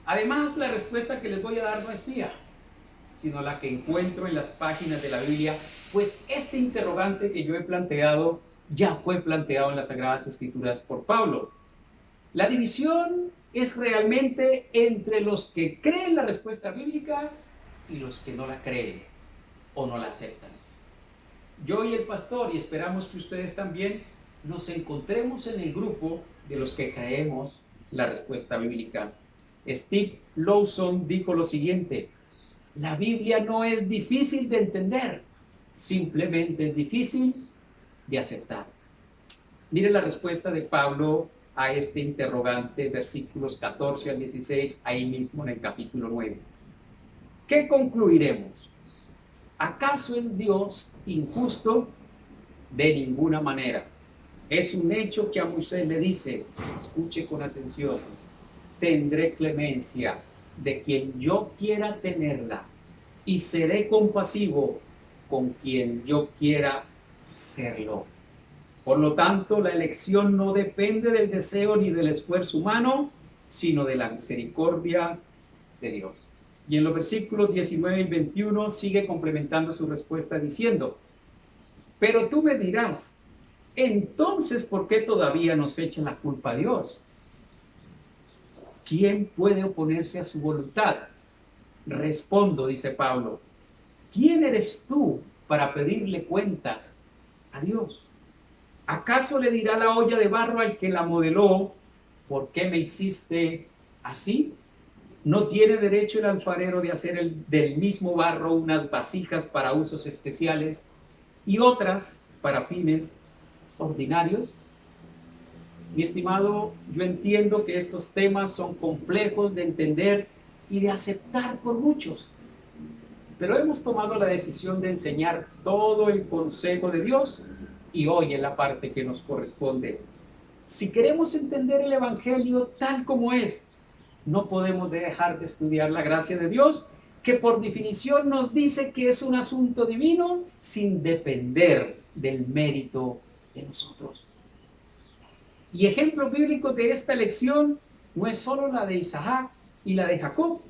Además, la respuesta que les voy a dar no es mía, sino la que encuentro en las páginas de la Biblia, pues este interrogante que yo he planteado ya fue planteado en las Sagradas Escrituras por Pablo. La división es realmente entre los que creen la respuesta bíblica y los que no la creen o no la aceptan. Yo y el pastor, y esperamos que ustedes también, nos encontremos en el grupo de los que creemos la respuesta bíblica. Steve Lawson dijo lo siguiente: la Biblia no es difícil de entender, simplemente es difícil de aceptar. Mire la respuesta de Pablo a este interrogante, versículos 14 al 16, ahí mismo en el capítulo 9. ¿Qué concluiremos? ¿Acaso es Dios injusto? De ninguna manera. Es un hecho que a Moisés le dice, escuche con atención, tendré clemencia de quien yo quiera tenerla y seré compasivo con quien yo quiera serlo. Por lo tanto, la elección no depende del deseo ni del esfuerzo humano, sino de la misericordia de Dios. Y en los versículos 19 y 21 sigue complementando su respuesta diciendo, pero tú me dirás, entonces, ¿por qué todavía nos echa la culpa a Dios? ¿Quién puede oponerse a su voluntad? Respondo, dice Pablo, ¿quién eres tú para pedirle cuentas a Dios? ¿Acaso le dirá la olla de barro al que la modeló, ¿por qué me hiciste así? ¿No tiene derecho el alfarero de hacer del mismo barro unas vasijas para usos especiales y otras para fines ordinarios? Mi estimado, yo entiendo que estos temas son complejos de entender y de aceptar por muchos, pero hemos tomado la decisión de enseñar todo el consejo de Dios y hoy en la parte que nos corresponde. Si queremos entender el Evangelio tal como es, no podemos dejar de estudiar la gracia de Dios, que por definición nos dice que es un asunto divino sin depender del mérito de nosotros. Y ejemplos bíblicos de esta elección no es solo la de Isaac y la de Jacob,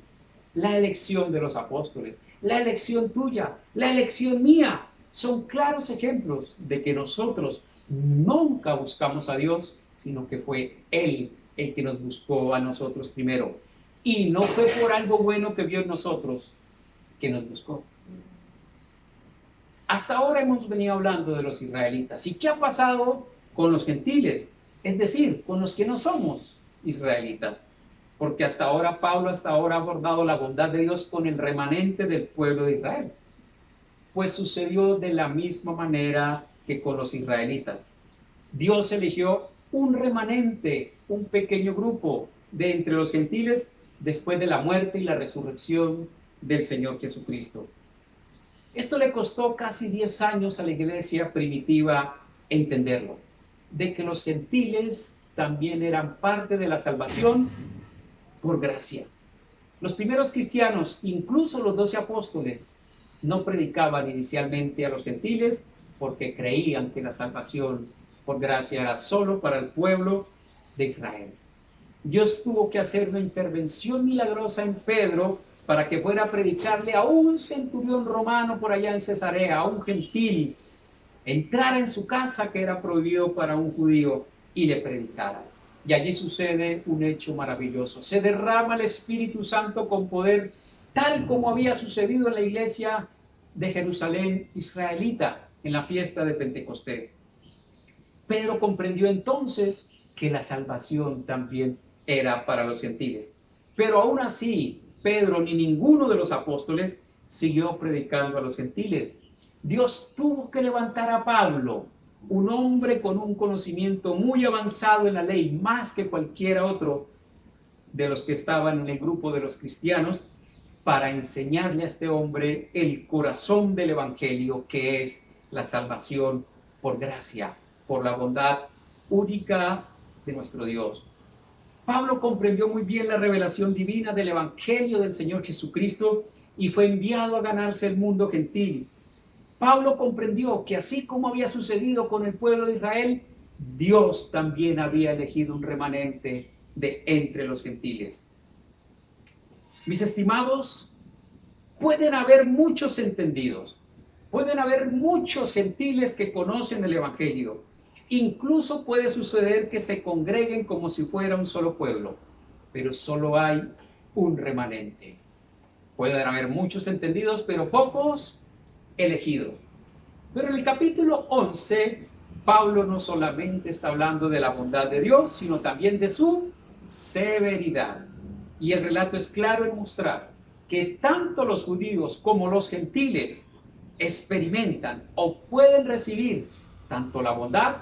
la elección de los apóstoles, la elección tuya, la elección mía, son claros ejemplos de que nosotros nunca buscamos a Dios, sino que fue Él el que nos buscó a nosotros primero. Y no fue por algo bueno que vio en nosotros que nos buscó. Hasta ahora hemos venido hablando de los israelitas. ¿Y qué ha pasado con los gentiles? Es decir, con los que no somos israelitas. Porque hasta ahora Pablo ha abordado la bondad de Dios con el remanente del pueblo de Israel. Pues sucedió de la misma manera que con los israelitas. Dios eligió un remanente, un pequeño grupo de entre los gentiles después de la muerte y la resurrección del Señor Jesucristo. Esto le costó casi 10 años a la iglesia primitiva entenderlo, de que los gentiles también eran parte de la salvación por gracia. Los primeros cristianos, incluso los 12 apóstoles, no predicaban inicialmente a los gentiles porque creían que la salvación por gracia era solo para el pueblo de Israel. Dios tuvo que hacer una intervención milagrosa en Pedro para que fuera a predicarle a un centurión romano por allá en Cesarea, a un gentil, entrara en su casa que era prohibido para un judío y le predicara. Y allí sucede un hecho maravilloso. Se derrama el Espíritu Santo con poder, tal como había sucedido en la iglesia de Jerusalén israelita en la fiesta de Pentecostés. Pedro comprendió entonces que la salvación también era para los gentiles. Pero aún así, Pedro ni ninguno de los apóstoles siguió predicando a los gentiles. Dios tuvo que levantar a Pablo, un hombre con un conocimiento muy avanzado en la ley, más que cualquiera otro de los que estaban en el grupo de los cristianos, para enseñarle a este hombre el corazón del evangelio, que es la salvación por gracia, por la bondad única de nuestro Dios. Pablo comprendió muy bien la revelación divina del evangelio del Señor Jesucristo y fue enviado a ganarse el mundo gentil. Pablo comprendió que así como había sucedido con el pueblo de Israel, Dios también había elegido un remanente de entre los gentiles. Mis estimados, pueden haber muchos entendidos, pueden haber muchos gentiles que conocen el evangelio. Incluso puede suceder que se congreguen como si fuera un solo pueblo, pero solo hay un remanente. Pueden haber muchos entendidos, pero pocos elegidos. Pero en el capítulo 11, Pablo no solamente está hablando de la bondad de Dios, sino también de su severidad. Y el relato es claro en mostrar que tanto los judíos como los gentiles experimentan o pueden recibir tanto la bondad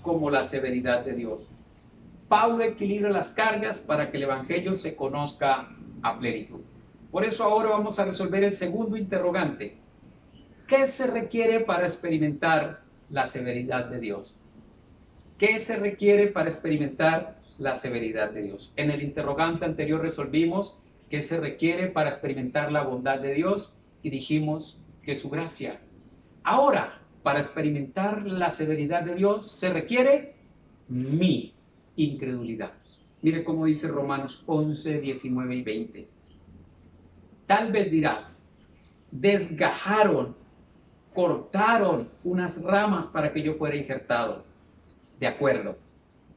como la severidad de Dios. Pablo equilibra las cargas para que el evangelio se conozca a plenitud. Por eso ahora vamos a resolver el segundo interrogante. ¿Qué se requiere para experimentar la severidad de Dios? ¿Qué se requiere para experimentar la severidad de Dios? En el interrogante anterior resolvimos qué se requiere para experimentar la bondad de Dios y dijimos que su gracia. Ahora, para experimentar la severidad de Dios se requiere mi incredulidad. Mire cómo dice Romanos 11, 19 y 20. Tal vez dirás, desgajaron, cortaron unas ramas para que yo fuera injertado. De acuerdo,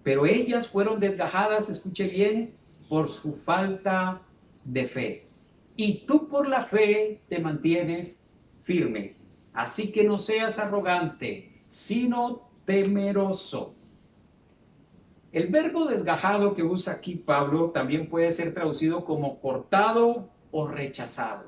pero ellas fueron desgajadas, escuche bien, por su falta de fe. Y tú por la fe te mantienes firme. Así que no seas arrogante, sino temeroso. El verbo desgajado que usa aquí Pablo también puede ser traducido como cortado o rechazado.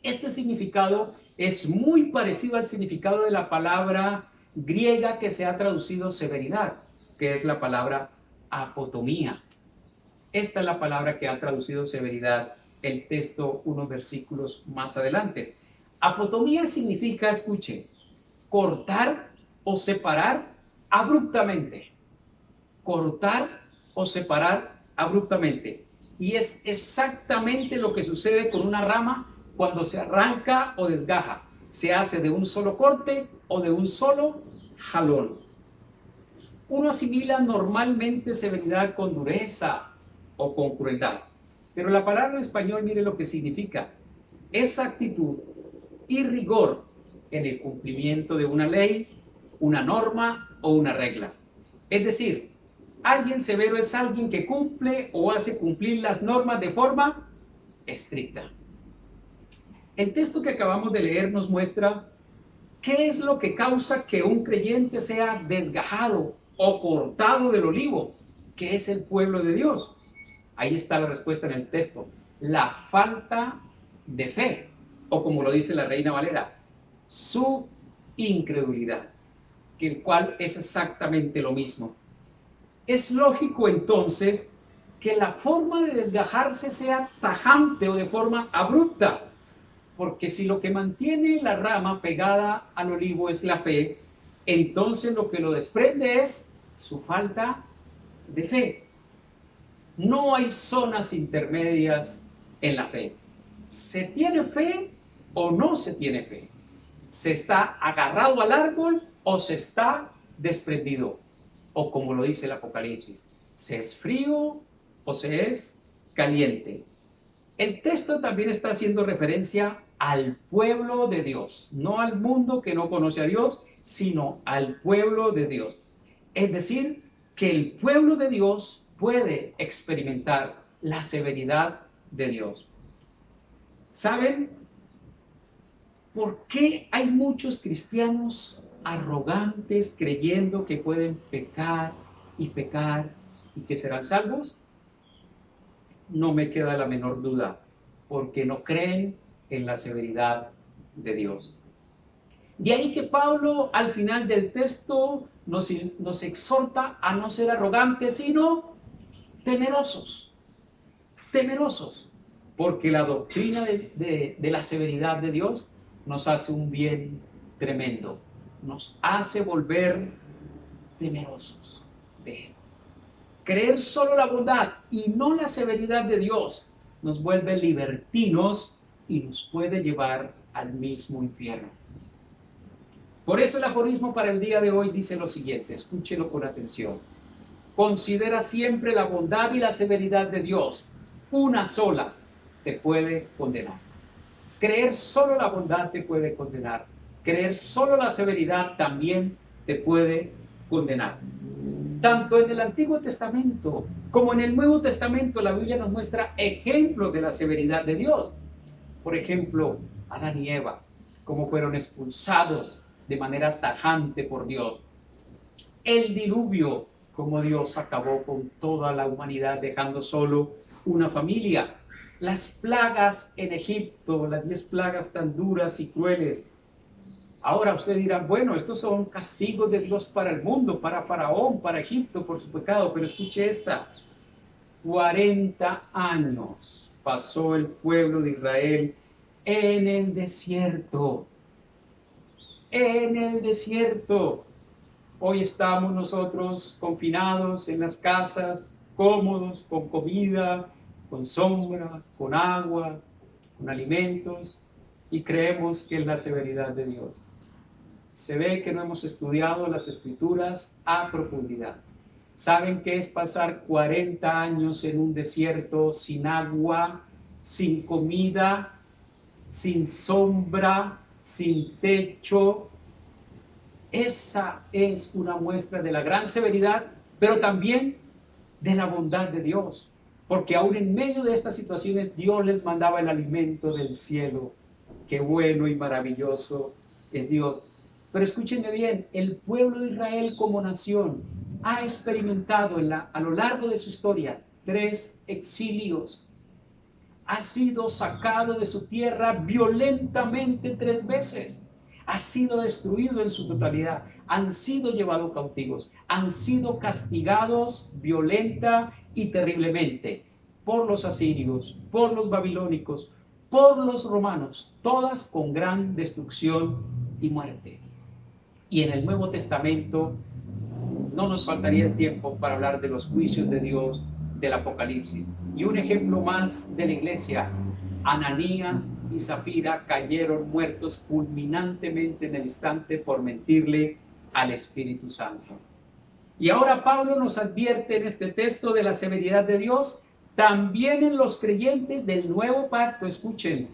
Este significado es muy parecido al significado de la palabra griega que se ha traducido severidad, que es la palabra apotomía. Esta es la palabra que ha traducido severidad el texto unos versículos más adelante. Apotomía significa, escuche, cortar o separar abruptamente. Cortar o separar abruptamente. Y es exactamente lo que sucede con una rama cuando se arranca o desgaja. Se hace de un solo corte o de un solo jalón. Uno asimila normalmente severidad con dureza o con crueldad. Pero la palabra en español, mire lo que significa. Exactitud y rigor en el cumplimiento de una ley, una norma o una regla. Es decir, alguien severo es alguien que cumple o hace cumplir las normas de forma estricta. El texto que acabamos de leer nos muestra qué es lo que causa que un creyente sea desgajado o cortado del olivo, que es el pueblo de Dios. Ahí está la respuesta en el texto. La falta de fe, o como lo dice la Reina Valera, su incredulidad, que el cual es exactamente lo mismo. Es lógico entonces que la forma de desgajarse sea tajante o de forma abrupta, porque si lo que mantiene la rama pegada al olivo es la fe, entonces lo que lo desprende es su falta de fe. No hay zonas intermedias en la fe. ¿Se tiene fe o no se tiene fe? ¿Se está agarrado al árbol o se está desprendido? O como lo dice el Apocalipsis, ¿Se es frío o se es caliente? El texto también está haciendo referencia al pueblo de Dios, no al mundo que no conoce a Dios, sino al pueblo de Dios. Es decir, que el pueblo de Dios puede experimentar la severidad de Dios. ¿Saben por qué hay muchos cristianos arrogantes creyendo que pueden pecar y que serán salvos? No me queda la menor duda, porque no creen en la severidad de Dios. De ahí que Pablo al final del texto nos exhorta a no ser arrogantes, sino temerosos, porque la doctrina de la severidad de Dios nos hace un bien tremendo, nos hace volver temerosos de Él. Creer solo la bondad y no la severidad de Dios nos vuelve libertinos y nos puede llevar al mismo infierno. Por eso el aforismo para el día de hoy dice lo siguiente, escúchelo con atención. Considera siempre la bondad y la severidad de Dios. Una sola te puede condenar. Creer solo la bondad te puede condenar. Creer solo la severidad también te puede condenar. Tanto en el Antiguo Testamento como en el Nuevo Testamento la Biblia nos muestra ejemplos de la severidad de Dios. Por ejemplo, Adán y Eva, cómo fueron expulsados de manera tajante por Dios. El diluvio, cómo Dios acabó con toda la humanidad dejando solo una familia. Las plagas en Egipto, las 10 plagas tan duras y crueles. Ahora ustedes dirán, bueno, estos son castigos de Dios para el mundo, para Faraón, para Egipto por su pecado, pero escuche esta. 40 años pasó el pueblo de Israel en el desierto. En el desierto. Hoy estamos nosotros confinados en las casas, cómodos, con comida, con sombra, con agua, con alimentos, y creemos que es la severidad de Dios. Se ve que no hemos estudiado las Escrituras a profundidad. ¿Saben qué es pasar 40 años en un desierto sin agua, sin comida, sin sombra, sin techo? Esa es una muestra de la gran severidad, pero también de la bondad de Dios, porque aún en medio de estas situaciones Dios les mandaba el alimento del cielo. Qué bueno y maravilloso es Dios. Pero escúchenme bien, el pueblo de Israel como nación ha experimentado a lo largo de su historia 3 exilios. Ha sido sacado de su tierra violentamente 3 veces. Ha sido destruido en su totalidad. Han sido llevados cautivos. Han sido castigados violenta y terriblemente por los asirios, por los babilónicos, por los romanos, todas con gran destrucción y muerte. Y en el Nuevo Testamento no nos faltaría el tiempo para hablar de los juicios de Dios, del Apocalipsis. Y un ejemplo más de la iglesia: Ananías y Zafira cayeron muertos fulminantemente en el instante por mentirle al Espíritu Santo. Y ahora Pablo nos advierte en este texto de la severidad de Dios también en los creyentes del nuevo pacto. Escuchen,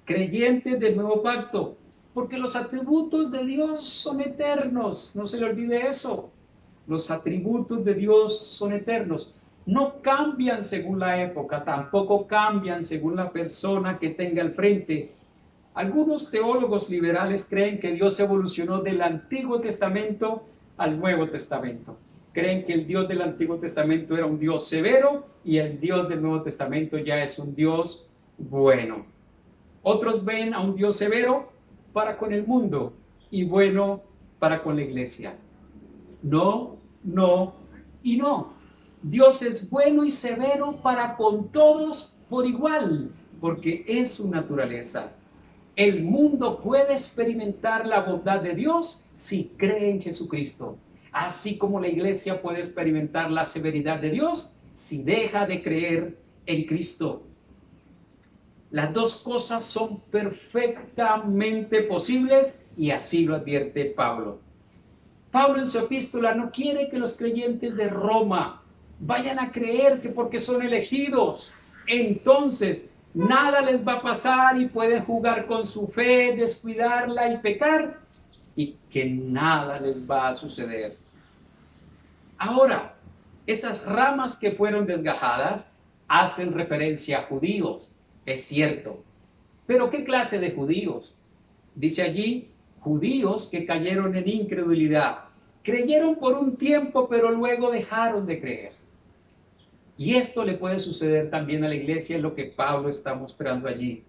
creyentes del nuevo pacto, porque los atributos de Dios son eternos, no se le olvide eso. Los atributos de Dios son eternos. No cambian según la época, tampoco cambian según la persona que tenga al frente. Algunos teólogos liberales creen que Dios evolucionó del Antiguo Testamento al Nuevo Testamento. Creen que el Dios del Antiguo Testamento era un Dios severo y el Dios del Nuevo Testamento ya es un Dios bueno. Otros ven a un Dios severo para con el mundo y bueno para con la iglesia. No, no y no. Dios es bueno y severo para con todos por igual, porque es su naturaleza. El mundo puede experimentar la bondad de Dios si cree en Jesucristo, así como la iglesia puede experimentar la severidad de Dios si deja de creer en Cristo. Las dos cosas son perfectamente posibles y así lo advierte Pablo. Pablo en su epístola no quiere que los creyentes de Roma vayan a creer que porque son elegidos, entonces nada les va a pasar y pueden jugar con su fe, descuidarla y pecar, y que nada les va a suceder. Ahora, esas ramas que fueron desgajadas hacen referencia a judíos, es cierto. Pero ¿qué clase de judíos? Dice allí, judíos que cayeron en incredulidad. Creyeron por un tiempo, pero luego dejaron de creer. Y esto le puede suceder también a la iglesia, en lo que Pablo está mostrando allí.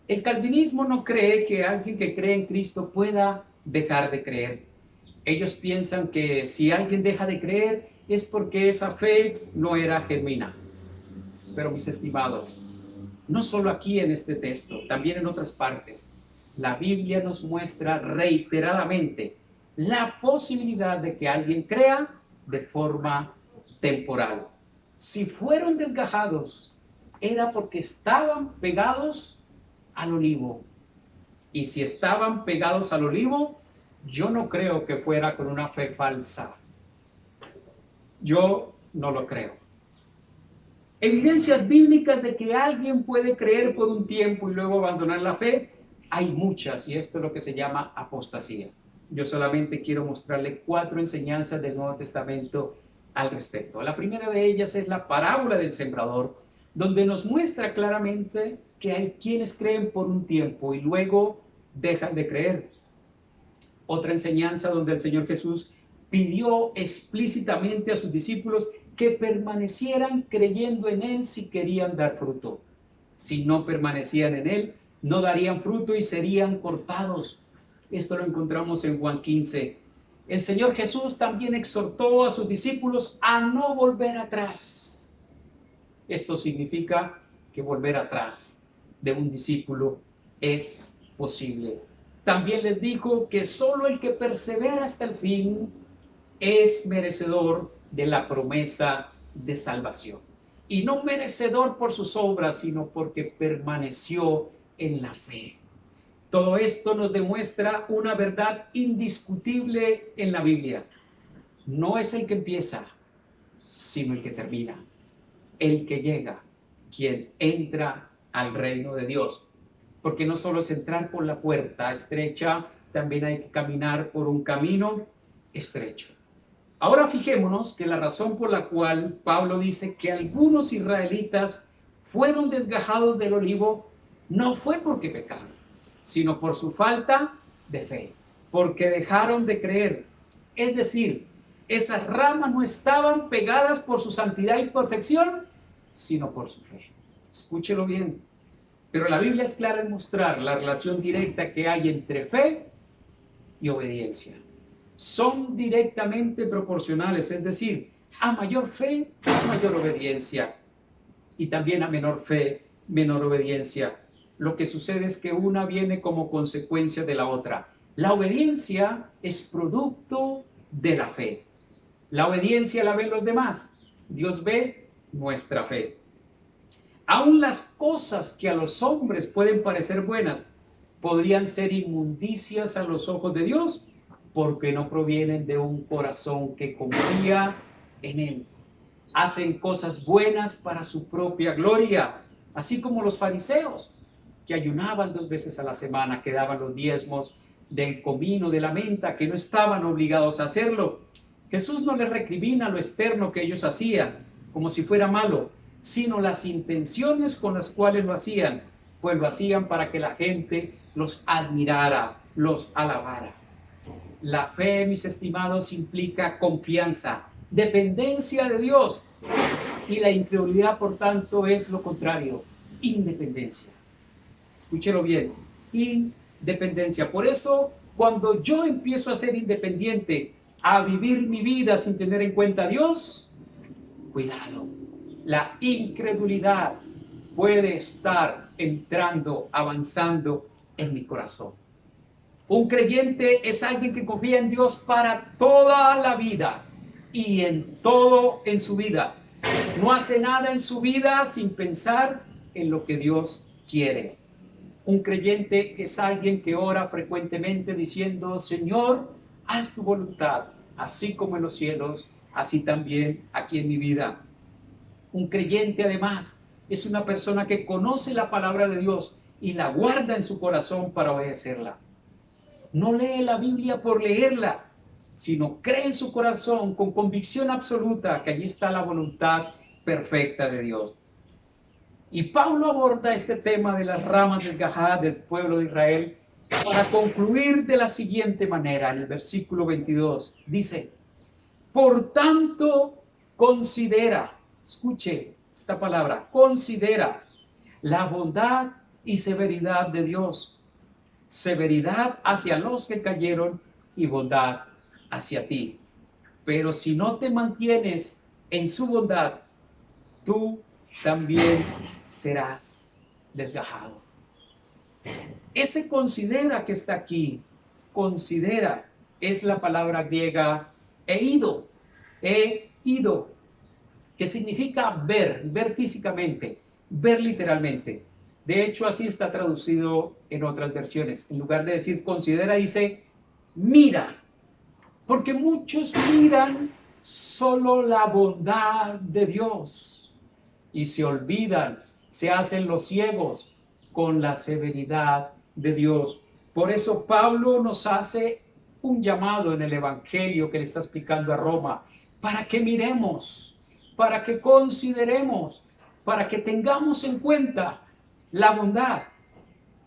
El calvinismo no cree que alguien que cree en Cristo pueda dejar de creer. Ellos piensan que si alguien deja de creer es porque esa fe no era genuina. Pero mis estimados, no solo aquí en este texto, también en otras partes, la Biblia nos muestra reiteradamente la posibilidad de que alguien crea de forma temporal. Si fueron desgajados, era porque estaban pegados al olivo. Y si estaban pegados al olivo, yo no creo que fuera con una fe falsa. Yo no lo creo. Evidencias bíblicas de que alguien puede creer por un tiempo y luego abandonar la fe, hay muchas, y esto es lo que se llama apostasía. Yo solamente quiero mostrarle 4 enseñanzas del Nuevo Testamento al respecto. La primera de ellas es la parábola del sembrador, donde nos muestra claramente que hay quienes creen por un tiempo y luego dejan de creer. Otra enseñanza donde el Señor Jesús pidió explícitamente a sus discípulos que permanecieran creyendo en Él si querían dar fruto. Si no permanecían en Él, no darían fruto y serían cortados. Esto lo encontramos en Juan 15. El Señor Jesús también exhortó a sus discípulos a no volver atrás. Esto significa que volver atrás de un discípulo es posible. También les dijo que solo el que persevera hasta el fin es merecedor de la promesa de salvación. Y no merecedor por sus obras, sino porque permaneció en la fe. Todo esto nos demuestra una verdad indiscutible en la Biblia. No es el que empieza, sino el que termina. El que llega, quien entra al reino de Dios. Porque no solo es entrar por la puerta estrecha, también hay que caminar por un camino estrecho. Ahora fijémonos que la razón por la cual Pablo dice que algunos israelitas fueron desgajados del olivo no fue porque pecaron, sino por su falta de fe, porque dejaron de creer. Es decir, esas ramas no estaban pegadas por su santidad y perfección, sino por su fe. Escúchelo bien. Pero la Biblia es clara en mostrar la relación directa que hay entre fe y obediencia. Son directamente proporcionales, es decir, a mayor fe, mayor obediencia, y también a menor fe, menor obediencia. Lo que sucede es que una viene como consecuencia de la otra. La obediencia es producto de la fe. La obediencia la ven los demás. Dios ve nuestra fe. Aún las cosas que a los hombres pueden parecer buenas podrían ser inmundicias a los ojos de Dios, porque no provienen de un corazón que confía en Él. Hacen cosas buenas para su propia gloria, así como los fariseos, que ayunaban 2 veces a la semana, que daban los diezmos del comino, de la menta, que no estaban obligados a hacerlo. Jesús no les recrimina lo externo que ellos hacían, como si fuera malo, sino las intenciones con las cuales lo hacían, pues lo hacían para que la gente los admirara, los alabara. La fe, mis estimados, implica confianza, dependencia de Dios, y la incredulidad, por tanto, es lo contrario, independencia. Escúchelo bien, independencia. Por eso, cuando yo empiezo a ser independiente, a vivir mi vida sin tener en cuenta a Dios, cuidado, la incredulidad puede estar entrando, avanzando en mi corazón. Un creyente es alguien que confía en Dios para toda la vida y en todo en su vida. No hace nada en su vida sin pensar en lo que Dios quiere. Un creyente es alguien que ora frecuentemente diciendo: Señor, haz tu voluntad, así como en los cielos, así también aquí en mi vida. Un creyente además es una persona que conoce la palabra de Dios y la guarda en su corazón para obedecerla. No lee la Biblia por leerla, sino cree en su corazón con convicción absoluta que allí está la voluntad perfecta de Dios. Y Pablo aborda este tema de las ramas desgajadas del pueblo de Israel para concluir de la siguiente manera, en el versículo 22. Dice, por tanto, considera, escuche esta palabra, considera la bondad y severidad de Dios. Severidad hacia los que cayeron y bondad hacia ti. Pero si no te mantienes en su bondad, tú también serás desgajado. Ese considera que está aquí, considera, es la palabra griega eido, que significa ver, ver físicamente, ver literalmente. De hecho, así está traducido en otras versiones. En lugar de decir considera, dice mira, porque muchos miran solo la bondad de Dios y se olvidan, se hacen los ciegos con la severidad de Dios. Por eso Pablo nos hace un llamado en el Evangelio que le está explicando a Roma, para que miremos, para que consideremos, para que tengamos en cuenta la bondad,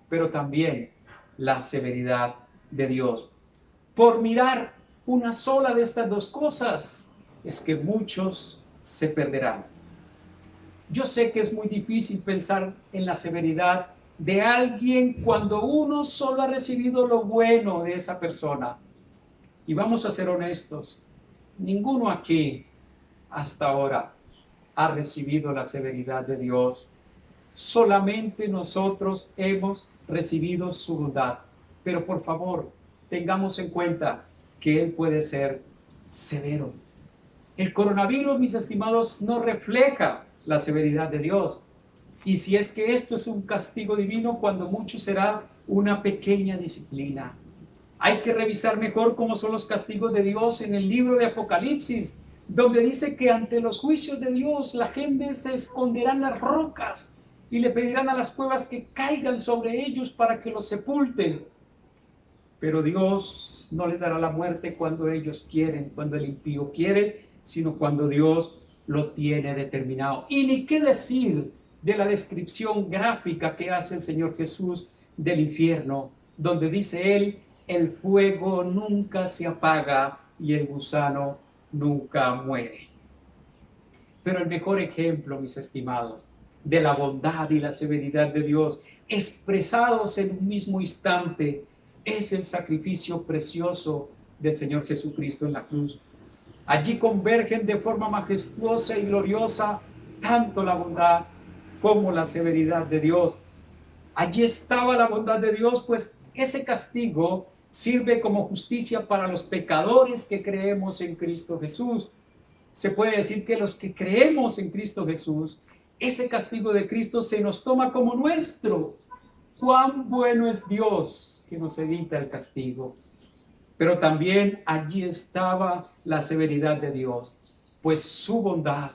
pero también la severidad de Dios. Por mirar una sola de estas dos cosas, es que muchos se perderán. Yo sé que es muy difícil pensar en la severidad de alguien cuando uno solo ha recibido lo bueno de esa persona. Y vamos a ser honestos, ninguno aquí hasta ahora ha recibido la severidad de Dios. Solamente nosotros hemos recibido su bondad. Pero por favor, tengamos en cuenta que Él puede ser severo. El coronavirus, mis estimados, no refleja la severidad de Dios. Y si es que esto es un castigo divino, cuando mucho será una pequeña disciplina. Hay que revisar mejor cómo son los castigos de Dios en el libro de Apocalipsis, donde dice que ante los juicios de Dios la gente se esconderá en las rocas y le pedirán a las cuevas que caigan sobre ellos para que los sepulten. Pero Dios no les dará la muerte cuando ellos quieren, cuando el impío quiere, sino cuando Dios lo tiene determinado. Y ni qué decir de la descripción gráfica que hace el Señor Jesús del infierno, donde dice Él, el fuego nunca se apaga y el gusano nunca muere. Pero el mejor ejemplo, mis estimados, de la bondad y la severidad de Dios, expresados en un mismo instante, es el sacrificio precioso del Señor Jesucristo en la cruz. Allí convergen de forma majestuosa y gloriosa tanto la bondad como la severidad de Dios. Allí estaba la bondad de Dios, pues ese castigo sirve como justicia para los pecadores que creemos en Cristo Jesús. Se puede decir que los que creemos en Cristo Jesús, ese castigo de Cristo se nos toma como nuestro. Cuán bueno es Dios que nos evita el castigo. Pero también allí estaba la severidad de Dios, pues su bondad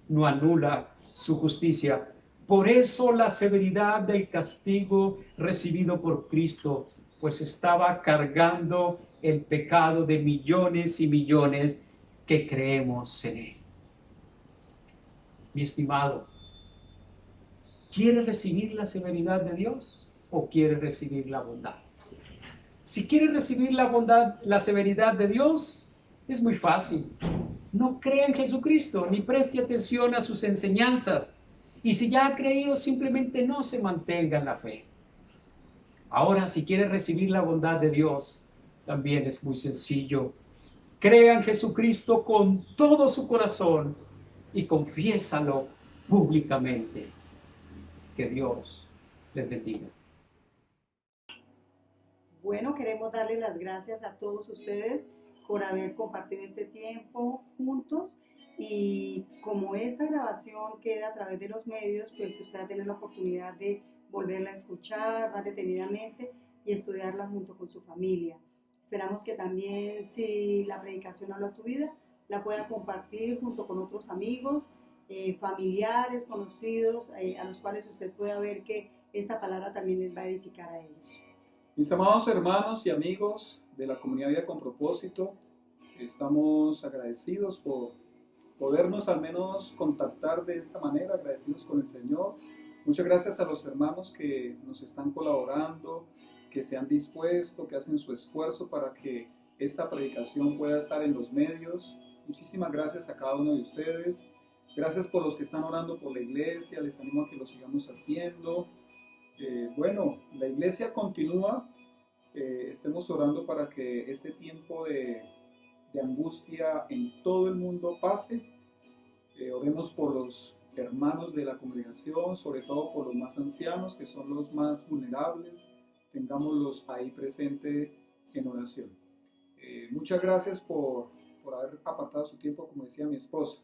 no anula su justicia. Por eso la severidad del castigo recibido por Cristo, pues estaba cargando el pecado de millones y millones que creemos en Él. Mi estimado, ¿quiere recibir la severidad de Dios o quiere recibir la bondad? Si quiere recibir la bondad, la severidad de Dios, es muy fácil. No crea en Jesucristo, ni preste atención a sus enseñanzas. Y si ya ha creído, simplemente no se mantenga en la fe. Ahora, si quiere recibir la bondad de Dios, también es muy sencillo. Crea en Jesucristo con todo su corazón y confiésalo públicamente. Que Dios les bendiga. Bueno, queremos darle las gracias a todos ustedes por haber compartido este tiempo juntos, y como esta grabación queda a través de los medios, pues usted va a tener la oportunidad de volverla a escuchar más detenidamente y estudiarla junto con su familia. Esperamos que también, si la predicación habla a su vida, la pueda compartir junto con otros amigos, familiares, conocidos, a los cuales usted pueda ver que esta palabra también les va a edificar a ellos. Mis amados hermanos y amigos de la comunidad Vida con Propósito, estamos agradecidos por podernos al menos contactar de esta manera, agradecidos con el Señor. Muchas gracias a los hermanos que nos están colaborando, que se han dispuesto, que hacen su esfuerzo para que esta predicación pueda estar en los medios. Muchísimas gracias a cada uno de ustedes. Gracias por los que están orando por la iglesia, les animo a que lo sigamos haciendo. Bueno, la iglesia continúa, estemos orando para que este tiempo de angustia en todo el mundo pase. Oremos por los hermanos de la congregación, sobre todo por los más ancianos, que son los más vulnerables, tengámoslos ahí presentes en oración. Muchas gracias por haber apartado su tiempo, como decía mi esposa.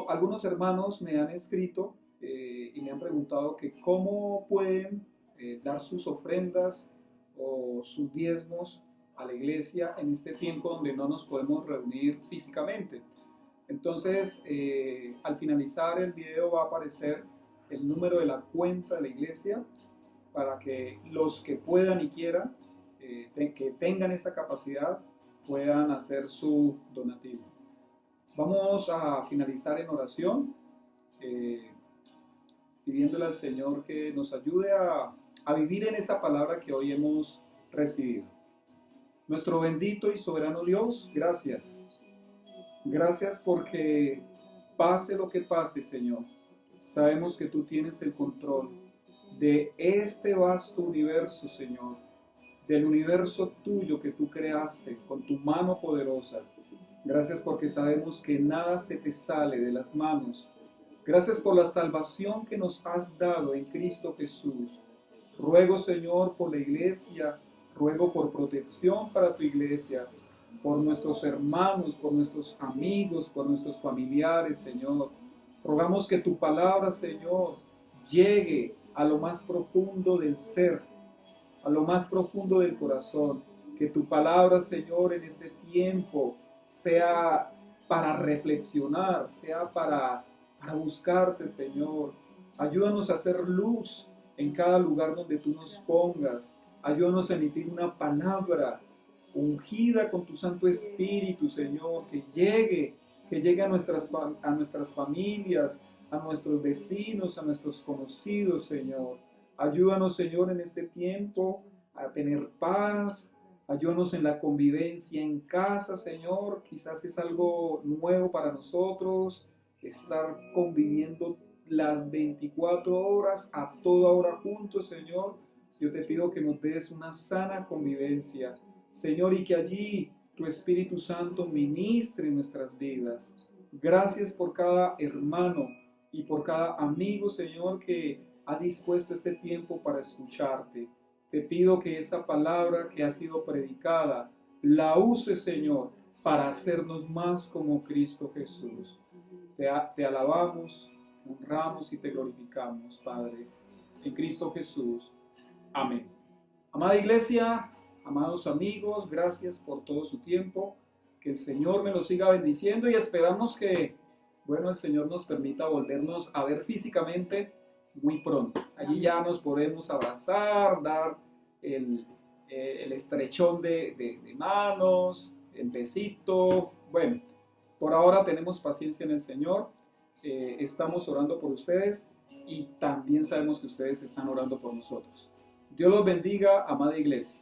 Algunos hermanos me han escrito y me han preguntado que cómo pueden dar sus ofrendas o sus diezmos a la iglesia en este tiempo donde no nos podemos reunir físicamente. Entonces, al finalizar el video va a aparecer el número de la cuenta de la iglesia para que los que puedan y quieran, que tengan esa capacidad, puedan hacer su donativo. Vamos a finalizar en oración, pidiéndole al Señor que nos ayude a vivir en esa palabra que hoy hemos recibido. Nuestro bendito y soberano Dios, gracias. Gracias porque pase lo que pase, Señor, sabemos que tú tienes el control de este vasto universo, Señor, del universo tuyo que tú creaste con tu mano poderosa. Gracias porque sabemos que nada se te sale de las manos. Gracias por la salvación que nos has dado en Cristo Jesús. Ruego, Señor, por la iglesia, ruego por protección para tu iglesia, por nuestros hermanos, por nuestros amigos, por nuestros familiares, Señor. Rogamos que tu palabra, Señor, llegue a lo más profundo del ser, a lo más profundo del corazón. Que tu palabra, Señor, en este tiempo sea para reflexionar, sea para buscarte, Señor. Ayúdanos a hacer luz en cada lugar donde tú nos pongas. Ayúdanos a emitir una palabra ungida con tu Santo Espíritu, Señor, que llegue a nuestras familias, a nuestros vecinos, a nuestros conocidos, Señor. Ayúdanos, Señor, en este tiempo a tener paz. Ayúdanos en la convivencia en casa, Señor. Quizás es algo nuevo para nosotros, estar conviviendo las 24 horas, a toda hora juntos, Señor. Yo te pido que nos des una sana convivencia, Señor, y que allí tu Espíritu Santo ministre nuestras vidas. Gracias por cada hermano y por cada amigo, Señor, que ha dispuesto este tiempo para escucharte. Te pido que esa palabra que ha sido predicada la uses, Señor, para hacernos más como Cristo Jesús. Te alabamos, honramos y te glorificamos, Padre, en Cristo Jesús. Amén. Amada iglesia, amados amigos, gracias por todo su tiempo. Que el Señor me lo siga bendiciendo y esperamos que, bueno, el Señor nos permita volvernos a ver físicamente muy pronto. Allí ya nos podemos abrazar, dar el estrechón de manos, el besito. Bueno, por ahora tenemos paciencia en el Señor. Estamos orando por ustedes y también sabemos que ustedes están orando por nosotros. Dios los bendiga, amada iglesia.